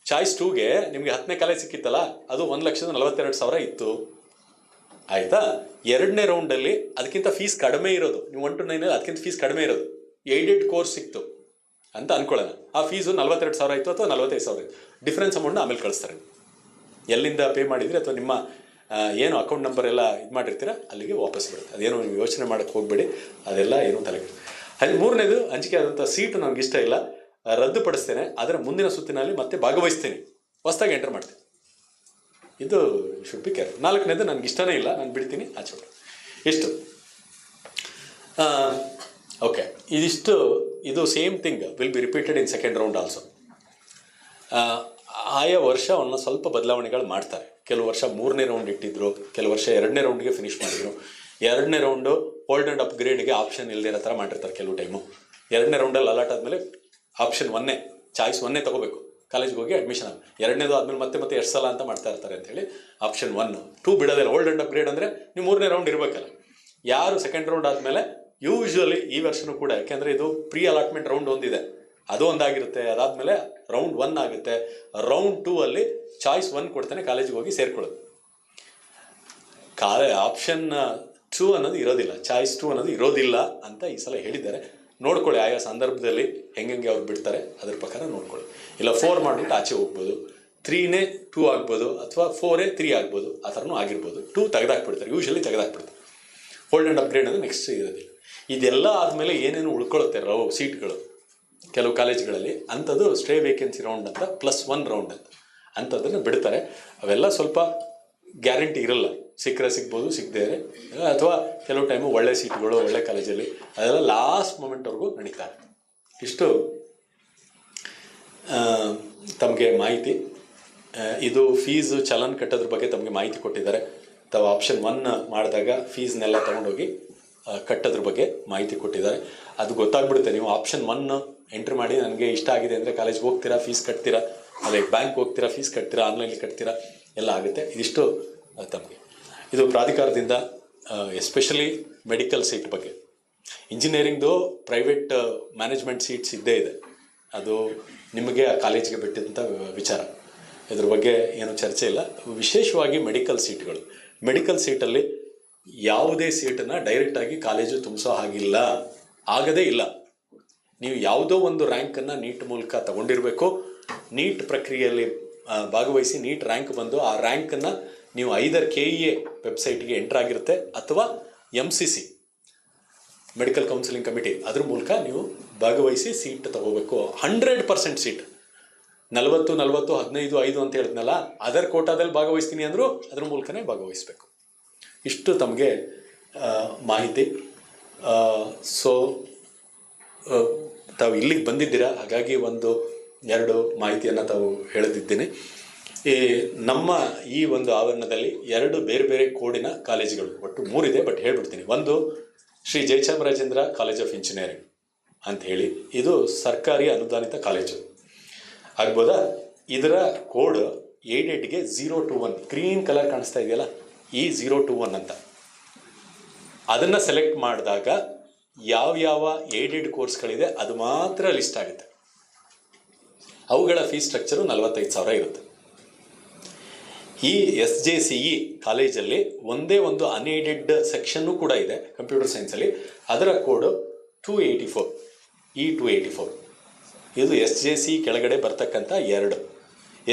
ಚಾಯ್ಸ್ 2ಗೆ ನಿಮಗೆ 10ನೇ ಕಾಲೇಜ್ ಸಿಕ್ಕಿತ್ತಲ್ಲ, ಅದು 1,42,000 ಇತ್ತು. ಆಯಿತಾ? 2ನೇ ರೌಂಡಲ್ಲಿ ಅದಕ್ಕಿಂತ ಫೀಸ್ ಕಡಿಮೆ ಇರೋದು, ನೀವು 1 to 9 ಅದಕ್ಕಿಂತ ಫೀಸ್ ಕಡಿಮೆ ಇರೋದು ಏಡೆಡ್ ಕೋರ್ಸ್ ಸಿಕ್ತು ಅಂತ ಅನ್ಕೊಳ್ಳೋಣ. ಆ ಫೀಸು 42,000 ಇತ್ತು ಅಥವಾ 45,000 ಇತ್ತು. ಡಿಫ್ರೆನ್ಸ್ ಅಮೌಂಟ್ನ ಆಮೇಲೆ ಕಳಿಸ್ತಾರೆ. ಎಲ್ಲಿಂದ ಪೇ ಮಾಡಿದ್ರಿ ಅಥವಾ ನಿಮ್ಮ ಏನು ಅಕೌಂಟ್ ನಂಬರ್ ಎಲ್ಲ ಇದು ಮಾಡಿರ್ತೀರ ಅಲ್ಲಿಗೆ ವಾಪಸ್ ಬರುತ್ತೆ. ಅದೇನು ನೀವು ಯೋಚನೆ ಮಾಡೋಕ್ಕೆ ಹೋಗಬೇಡಿ, ಅದೆಲ್ಲ ಏನೂ ತಲೆಗೆ. ಅಲ್ಲಿ 3ನೇದು ಹಂಚಿಕೆ ಆದಂಥ ಸೀಟು ನನಗೆ ಇಷ್ಟ ಇಲ್ಲ, ರದ್ದುಪಡಿಸ್ತೇನೆ. ಆದರೆ ಮುಂದಿನ ಸುತ್ತಿನಲ್ಲಿ ಮತ್ತೆ ಭಾಗವಹಿಸ್ತೀನಿ, ಹೊಸದಾಗಿ ಎಂಟರ್ ಮಾಡ್ತೀನಿ. ಇದು ಶುಡ್ ಬಿ ಕೇರ್ಫುಲ್. 4ನೇದು ನನಗೆ ಇಷ್ಟನೇ ಇಲ್ಲ, ನಾನು ಬಿಡ್ತೀನಿ, ಆಚೆ ಬಿಡು. ಇಷ್ಟು ಓಕೆ. ಇದು same thing will be repeated in second round also. ಆಯಾ ವರ್ಷ ಅವನ್ನ ಸ್ವಲ್ಪ ಬದಲಾವಣೆಗಳು ಮಾಡ್ತಾರೆ. ಕೆಲವು ವರ್ಷ 3ನೇ ರೌಂಡ್ ಇಟ್ಟಿದ್ರು, ಕೆಲವು ವರ್ಷ 2ನೇ ರೌಂಡ್ಗೆ ಫಿನಿಷ್ ಮಾಡಿದ್ರು. 2ನೇ ರೌಂಡು ಹೋಲ್ಡ್ ಆ್ಯಂಡ್ ಅಪ್ಗ್ರೇಡ್ಗೆ ಆಪ್ಷನ್ ಇಲ್ಲದೇ ಇರೋ ಥರ ಮಾಡಿರ್ತಾರೆ ಕೆಲವು ಟೈಮು. 2ನೇ ರೌಂಡಲ್ಲಿ ಅಲಾಟ್ ಆದಮೇಲೆ ಆಪ್ಷನ್ 1 ಚಾಯ್ಸ್ 1 ತಗೋಬೇಕು, ಕಾಲೇಜ್ಗೆ ಹೋಗಿ ಅಡ್ಮಿಷನ್ ಆಗಿ. 2ನೇದು ಆದಮೇಲೆ ಮತ್ತೆ ಎಷ್ಟು ಸಲ ಅಂತ ಮಾಡ್ತಾ ಇರ್ತಾರೆ ಅಂತೇಳಿ ಆಪ್ಷನ್ 1, 2 ಬಿಡೋದಿಲ್ಲ. ಹೋಲ್ಡ್ ಆ್ಯಂಡ್ ಅಪ್ಗ್ರೇಡ್ ಅಂದರೆ ನೀವು 3ನೇ ರೌಂಡ್ ಇರಬೇಕಲ್ಲ. ಯಾರು ಸೆಕೆಂಡ್ ರೌಂಡ್ ಆದಮೇಲೆ ಯೂಶ್ವಲಿ ಈ ವರ್ಷನೂ ಕೂಡ, ಯಾಕೆಂದರೆ ಇದು ಪ್ರೀ ಅಲಾಟ್ಮೆಂಟ್ ರೌಂಡ್ ಒಂದಿದೆ, ಅದು ಒಂದಾಗಿರುತ್ತೆ. ಅದಾದಮೇಲೆ ರೌಂಡ್ 1 ಆಗುತ್ತೆ. ರೌಂಡ್ 2 ಅಲ್ಲಿ ಚಾಯ್ಸ್ 1 ಕೊಡ್ತಾನೆ, ಕಾಲೇಜಿಗೆ ಹೋಗಿ ಸೇರ್ಕೊಳ್ಳೋದು. ಆಪ್ಷನ್ 2 ಅನ್ನೋದು ಇರೋದಿಲ್ಲ, ಚಾಯ್ಸ್ 2 ಅನ್ನೋದು ಇರೋದಿಲ್ಲ ಅಂತ ಈ ಸಲ ಹೇಳಿದ್ದಾರೆ. ನೋಡ್ಕೊಳ್ಳಿ, ಆಯಾ ಸಂದರ್ಭದಲ್ಲಿ ಹೆಂಗೆ ಅವ್ರು ಬಿಡ್ತಾರೆ ಅದ್ರ ಪ್ರಕಾರ ನೋಡ್ಕೊಳ್ಳಿ. ಇಲ್ಲ 4 ಮಾಡಿಬಿಟ್ಟು ಆಚೆ ಹೋಗ್ಬೋದು, 3ನೇ 2 ಆಗ್ಬೋದು, ಅಥವಾ 4 3 ಆಗ್ಬೋದು, ಆ ಥರನೂ ಆಗಿರ್ಬೋದು. 2 ತೆಗೆದಾಕ್ಬಿಡ್ತಾರೆ, ಯೂಶ್ವಲಿ ತೆಗೆದಾಕ್ಬಿಡ್ತಾರೆ. ಹೋಲ್ಡ್ ಆ್ಯಂಡ್ ಅಪ್ಗ್ರೇಡ್ ಅಂದರೆ ನೆಕ್ಸ್ಟ್ ಇರೋದಿಲ್ಲ. ಇದೆಲ್ಲ ಆದಮೇಲೆ ಏನೇನು ಉಳ್ಕೊಳ್ಳುತ್ತೆ ಸೀಟ್ಗಳು ಕೆಲವು ಕಾಲೇಜ್ಗಳಲ್ಲಿ, ಅಂಥದ್ದು ಸ್ಟೇ ವೇಕೆನ್ಸಿ ರೌಂಡ್ ಅಂತ +1 ರೌಂಡ್ ಅಂತ ಅಂಥದ್ದನ್ನು ಬಿಡ್ತಾರೆ. ಅವೆಲ್ಲ ಸ್ವಲ್ಪ ಗ್ಯಾರಂಟಿ ಇರಲ್ಲ, ಸಿಕ್ಕರೆ ಸಿಗ್ಬೋದು, ಸಿಗದೇ ಅಥವಾ ಕೆಲವು ಟೈಮು ಒಳ್ಳೆ ಸೀಟ್ಗಳು ಒಳ್ಳೆ ಕಾಲೇಜಲ್ಲಿ ಅದೆಲ್ಲ ಲಾಸ್ಟ್ ಮೊಮೆಂಟ್ವರೆಗೂ ನಡೀತಾರೆ. ಇಷ್ಟು ತಮಗೆ ಮಾಹಿತಿ. ಇದು ಫೀಸು ಚಲನ್ ಕಟ್ಟೋದ್ರ ಬಗ್ಗೆ ತಮಗೆ ಮಾಹಿತಿ ಕೊಟ್ಟಿದ್ದಾರೆ. ತಾವು ಆಪ್ಷನ್ 1 ಮಾಡಿದಾಗ ಫೀಸ್ನೆಲ್ಲ ತೊಗೊಂಡೋಗಿ ಕಟ್ಟೋದ್ರ ಬಗ್ಗೆ ಮಾಹಿತಿ ಕೊಟ್ಟಿದ್ದಾರೆ. ಅದು ಗೊತ್ತಾಗ್ಬಿಡುತ್ತೆ. ನೀವು ಆಪ್ಷನ್ 1 ಎಂಟ್ರಿ ಮಾಡಿ ನನಗೆ ಇಷ್ಟ ಆಗಿದೆ ಅಂದರೆ ಕಾಲೇಜ್ಗೆ ಹೋಗ್ತೀರಾ, ಫೀಸ್ ಕಟ್ತೀರಾ, ಅದೇ ಬ್ಯಾಂಕ್ ಹೋಗ್ತೀರಾ, ಫೀಸ್ ಕಟ್ತೀರಾ, ಆನ್ಲೈನಲ್ಲಿ ಕಟ್ತೀರಾ, ಎಲ್ಲ ಆಗುತ್ತೆ. ಇದಿಷ್ಟು ತಮಗೆ. ಇದು ಪ್ರಾಧಿಕಾರದಿಂದ ಎಸ್ಪೆಷಲಿ ಮೆಡಿಕಲ್ ಸೀಟ್ ಬಗ್ಗೆ. ಇಂಜಿನಿಯರಿಂಗ್ದು ಪ್ರೈವೇಟ್ ಮ್ಯಾನೇಜ್ಮೆಂಟ್ ಸೀಟ್ಸ್ ಇದ್ದೇ ಇದೆ, ಅದು ನಿಮಗೆ ಆ ಕಾಲೇಜಿಗೆ ಬಿಟ್ಟಿದ್ದಂಥ ವಿಚಾರ. ಇದ್ರ ಬಗ್ಗೆ ಏನು ಚರ್ಚೆ ಇಲ್ಲ. ವಿಶೇಷವಾಗಿ ಮೆಡಿಕಲ್ ಸೀಟ್ಗಳು, ಮೆಡಿಕಲ್ ಸೀಟಲ್ಲಿ ಯಾವುದೇ ಸೀಟನ್ನು ಡೈರೆಕ್ಟಾಗಿ ಕಾಲೇಜು ತುಂಬಿಸೋ ಹಾಗಿಲ್ಲ, ಆಗದೇ ಇಲ್ಲ. ನೀವು ಯಾವುದೋ ಒಂದು ರ್ಯಾಂಕನ್ನು ನೀಟ್ ಮೂಲಕ ತಗೊಂಡಿರಬೇಕು. ನೀಟ್ ಪ್ರಕ್ರಿಯೆಯಲ್ಲಿ ಭಾಗವಹಿಸಿ ನೀಟ್ ರ್ಯಾಂಕ್ ಬಂದು ಆ ರ್ಯಾಂಕನ್ನು ನೀವು ಐದರ್ KEA ವೆಬ್ಸೈಟ್ಗೆ ಎಂಟ್ರ್ ಆಗಿರುತ್ತೆ, ಅಥವಾ MCC ಮೆಡಿಕಲ್ ಕೌನ್ಸಿಲಿಂಗ್ ಕಮಿಟಿ ಅದ್ರ ಮೂಲಕ ನೀವು ಭಾಗವಹಿಸಿ ಸೀಟ್ ತಗೋಬೇಕು. 100% ಸೀಟ್ 40, 15, 5 ಅಂತ ಹೇಳಿದ್ನಲ್ಲ, ಅದರ್ ಕೋಟಾದಲ್ಲಿ ಭಾಗವಹಿಸ್ತೀನಿ ಅಂದರೂ ಅದ್ರ ಮೂಲಕನೇ ಭಾಗವಹಿಸಬೇಕು. ಇಷ್ಟು ತಮಗೆ ಮಾಹಿತಿ. ಸೊ ತಾವು ಇಲ್ಲಿಗೆ ಬಂದಿದ್ದೀರಾ, ಹಾಗಾಗಿ 1-2 ಮಾಹಿತಿಯನ್ನು ತಾವು ಹೇಳದಿದ್ದೀನಿ. ನಮ್ಮ ಈ ಒಂದು ಆವರಣದಲ್ಲಿ 2 ಬೇರೆ ಬೇರೆ ಕೋಡಿನ ಕಾಲೇಜುಗಳು, ಒಟ್ಟು 3 ಇದೆ, ಬಟ್ ಹೇಳ್ಬಿಡ್ತೀನಿ. ಒಂದು Shri Jayachamarajendra college of engineering ಅಂತ ಹೇಳಿ, ಇದು ಸರ್ಕಾರಿ ಅನುದಾನಿತ ಕಾಲೇಜು ಆಗ್ಬೋದಾ. ಇದರ ಕೋಡ್ ಏಡೆಡ್ಗೆ 021, ಗ್ರೀನ್ ಕಲರ್ ಕಾಣಿಸ್ತಾ ಇದೆಯಲ್ಲ, ಈ 021 ಅಂತ. ಅದನ್ನು ಸೆಲೆಕ್ಟ್ ಮಾಡಿದಾಗ ಯಾವ ಏಡೆಡ್ ಕೋರ್ಸ್ಗಳಿದೆ ಅದು ಮಾತ್ರ ಲಿಸ್ಟ್ ಆಗುತ್ತೆ. ಅವುಗಳ ಫೀಸ್ ಸ್ಟ್ರಕ್ಚರು 45,000 ಇರುತ್ತೆ. ಈ SJCE ಕಾಲೇಜಲ್ಲಿ ಒಂದೇ ಒಂದು ಅನ್ಏಡೆಡ್ ಸೆಕ್ಷನ್ನು ಕೂಡ ಇದೆ ಕಂಪ್ಯೂಟರ್ ಸೈನ್ಸಲ್ಲಿ. ಅದರ ಕೋಡು 284, E284. ಇದು SJCE ಕೆಳಗಡೆ ಬರ್ತಕ್ಕಂಥ 2.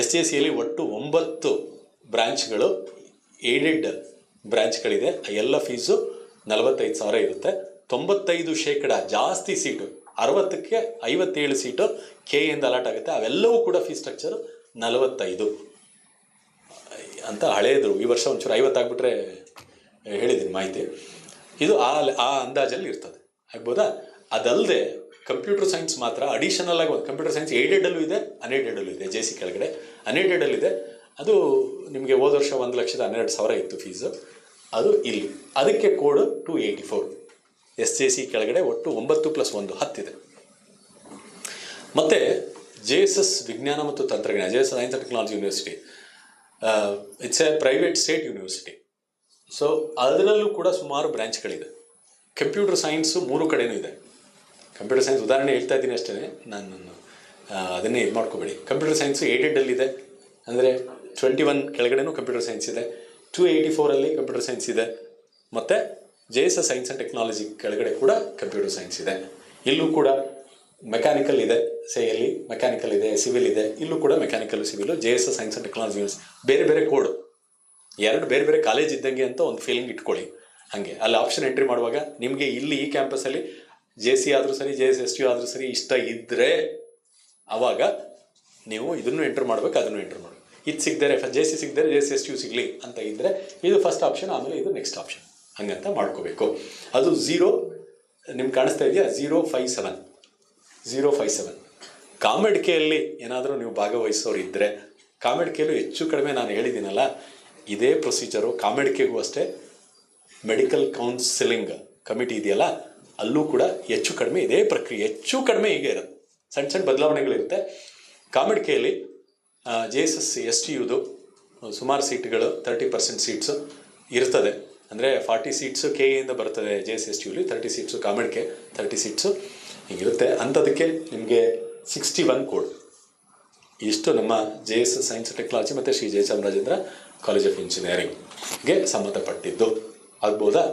SJCEಯಲ್ಲಿ ಒಟ್ಟು 9 ಬ್ರಾಂಚ್ಗಳು, ಏಡೆಡ್ ಬ್ರಾಂಚ್ಗಳಿದೆ. ಎಲ್ಲ ಫೀಸು 45,000 ಇರುತ್ತೆ. 95% ಜಾಸ್ತಿ ಸೀಟು, 60ಕ್ಕೆ 57 ಸೀಟು KEಯಿಂದ ಅಲಾಟ್ ಆಗುತ್ತೆ. ಅವೆಲ್ಲವೂ ಕೂಡ ಫೀಸ್ ಸ್ಟ್ರಕ್ಚರು 45 ಅಂತ ಹಳೇದು. ಈ ವರ್ಷ ಒಂಚೂರು 50 ಆಗಿಬಿಟ್ರೆ ಹೇಳಿದ್ದೀನಿ ಮಾಹಿತಿ. ಇದು ಆ ಅಂದಾಜಲ್ಲಿ ಇರ್ತದೆ, ಆಗ್ಬೋದಾ. ಅದಲ್ಲದೆ ಕಂಪ್ಯೂಟರ್ ಸೈನ್ಸ್ ಮಾತ್ರ ಅಡಿಷನಲ್ ಆಗಿ ಒಂದು ಕಂಪ್ಯೂಟರ್ ಸೈನ್ಸ್ ಏಡೆಡಲ್ಲೂ ಇದೆ, ಅನ್ಏಡೆಡಲ್ಲೂ ಇದೆ. JC ಕೆಳಗಡೆ ಅನ್ಏಡೆಡಲ್ಲಿದೆ. ಅದು ನಿಮಗೆ ಹೋದ ವರ್ಷ 1,12,000 ಇತ್ತು ಫೀಸು, ಅದು ಇಲ್ಲಿ. ಅದಕ್ಕೆ ಕೋಡು 284. SJC ಕೆಳಗಡೆ ಒಟ್ಟು 9 + 1 10 ಇದೆ. ಮತ್ತು JSS ವಿಜ್ಞಾನ ಮತ್ತು ತಂತ್ರಜ್ಞಾನ, JSS science and technology university, it's A private state university. So ಅದರಲ್ಲೂ ಕೂಡ ಸುಮಾರು ಬ್ರ್ಯಾಂಚ್ಗಳಿದೆ. ಕಂಪ್ಯೂಟರ್ ಸೈನ್ಸು 3 ಕಡೆನೂ ಇದೆ. ಕಂಪ್ಯೂಟರ್ ಸೈನ್ಸ್ ಉದಾಹರಣೆ ಹೇಳ್ತಾ ಇದ್ದೀನಿ ಅಷ್ಟೇ, ನಾನು ಅದನ್ನೇ ಇದು ಮಾಡ್ಕೋಬೇಡಿ. ಕಂಪ್ಯೂಟರ್ ಸೈನ್ಸು 800 ಅಂದರೆ 21 ಕೆಳಗಡೆನೂ ಕಂಪ್ಯೂಟರ್ ಸೈನ್ಸ್ ಇದೆ, 284 ಕಂಪ್ಯೂಟರ್ ಸೈನ್ಸ್ ಇದೆ, ಮತ್ತು JSS ಸೈನ್ಸ್ ಆ್ಯಂಡ್ ಟೆಕ್ನಾಲಜಿ ಕೆಳಗಡೆ ಕೂಡ ಕಂಪ್ಯೂಟರ್ ಸೈನ್ಸ್ ಇದೆ. ಇಲ್ಲೂ ಕೂಡ ಮೆಕ್ಯಾನಿಕಲ್ ಇದೆ, ಸೇಯಲ್ಲಿ ಮೆಕ್ಯಾನಿಕಲ್ ಇದೆ, ಸಿವಿಲ್ ಇದೆ, ಇಲ್ಲೂ ಕೂಡ mechanical civil, JSS science and technology ಬೇರೆ ಬೇರೆ ಕೋಡ್, 2 ಬೇರೆ ಬೇರೆ ಕಾಲೇಜ್ ಇದ್ದಂಗೆ ಅಂತ ಒಂದು ಫೀಲಿಂಗ್ ಇಟ್ಕೊಳ್ಳಿ. ಹಾಗೆ ಅಲ್ಲಿ ಆಪ್ಷನ್ ಎಂಟ್ರಿ ಮಾಡುವಾಗ ನಿಮಗೆ ಇಲ್ಲಿ ಈ ಕ್ಯಾಂಪಸಲ್ಲಿ JC ಆದರೂ ಸರಿ, JSSU ಆದರೂ ಸರಿ ಇಷ್ಟ ಇದ್ದರೆ ಆವಾಗ ನೀವು ಇದನ್ನು ಎಂಟ್ರ್ ಮಾಡಬೇಕು, ಅದನ್ನು ಎಂಟ್ರ್ ಮಾಡಬೇಕು. ಇದು ಸಿಗದರೆ JC ಸಿಗದರೆ JSSU ಸಿಗಲಿ ಅಂತ ಇದ್ದರೆ ಇದು ಫಸ್ಟ್ ಆಪ್ಷನ್, ಆಮೇಲೆ ಇದು ನೆಕ್ಸ್ಟ್ ಆಪ್ಷನ್, ಹಂಗಂತ ಮಾಡ್ಕೋಬೇಕು. ಅದು 0 ನಿಮ್ಗೆ ಕಾಣಿಸ್ತಾ ಇದೆಯಾ, 057. ಕಾಮೆಡ್ಕೆಯಲ್ಲಿ ಏನಾದರೂ ನೀವು ಭಾಗವಹಿಸೋರು ಇದ್ದರೆ, ಕಾಮೆಡ್ಕೆಯಲ್ಲೂ ಹೆಚ್ಚು ಕಡಿಮೆ ನಾನು ಹೇಳಿದ್ದೀನಲ್ಲ ಇದೇ ಪ್ರೊಸೀಜರು. ಕಾಮೆಡ್ಕೆಗೂ ಅಷ್ಟೇ ಮೆಡಿಕಲ್ ಕೌನ್ಸಿಲಿಂಗ್ ಕಮಿಟಿ ಇದೆಯಲ್ಲ, ಅಲ್ಲೂ ಕೂಡ ಹೆಚ್ಚು ಕಡಿಮೆ ಇದೇ ಪ್ರಕ್ರಿಯೆ, ಹೆಚ್ಚು ಕಡಿಮೆ ಹೀಗೆ ಇರುತ್ತೆ. ಸಣ್ಣ ಸಣ್ಣ ಬದಲಾವಣೆಗಳಿರುತ್ತೆ. ಕಾಮೆಡ್ಕೆಯಲ್ಲಿ JSS STUದು ಸುಮಾರು ಸೀಟ್ಗಳು 30% ಸೀಟ್ಸು ಇರ್ತದೆ. ಅಂದರೆ 40 ಸೀಟ್ಸು KEಯಿಂದ ಬರ್ತದೆ JSSUಲಿ, 30 ಸೀಟ್ಸು ಕಾಮೆಡ್ಕೆ, 30 ಸೀಟ್ಸು ಹೀಗಿರುತ್ತೆ. ಅಂಥದಕ್ಕೆ ನಿಮಗೆ 61 ಕೋಡ್. ಇಷ್ಟು ನಮ್ಮ JSS ಸೈನ್ಸ್ ಟೆಕ್ನಾಲಜಿ ಮತ್ತು ಶ್ರೀ ಜಯಚಾಮರಾಜೇಂದ್ರ ಕಾಲೇಜ್ ಆಫ್ ಇಂಜಿನಿಯರಿಂಗ್ಗೆ ಸಂಬಂಧಪಟ್ಟಿದ್ದು. ಆಗ್ಬೋದಾ?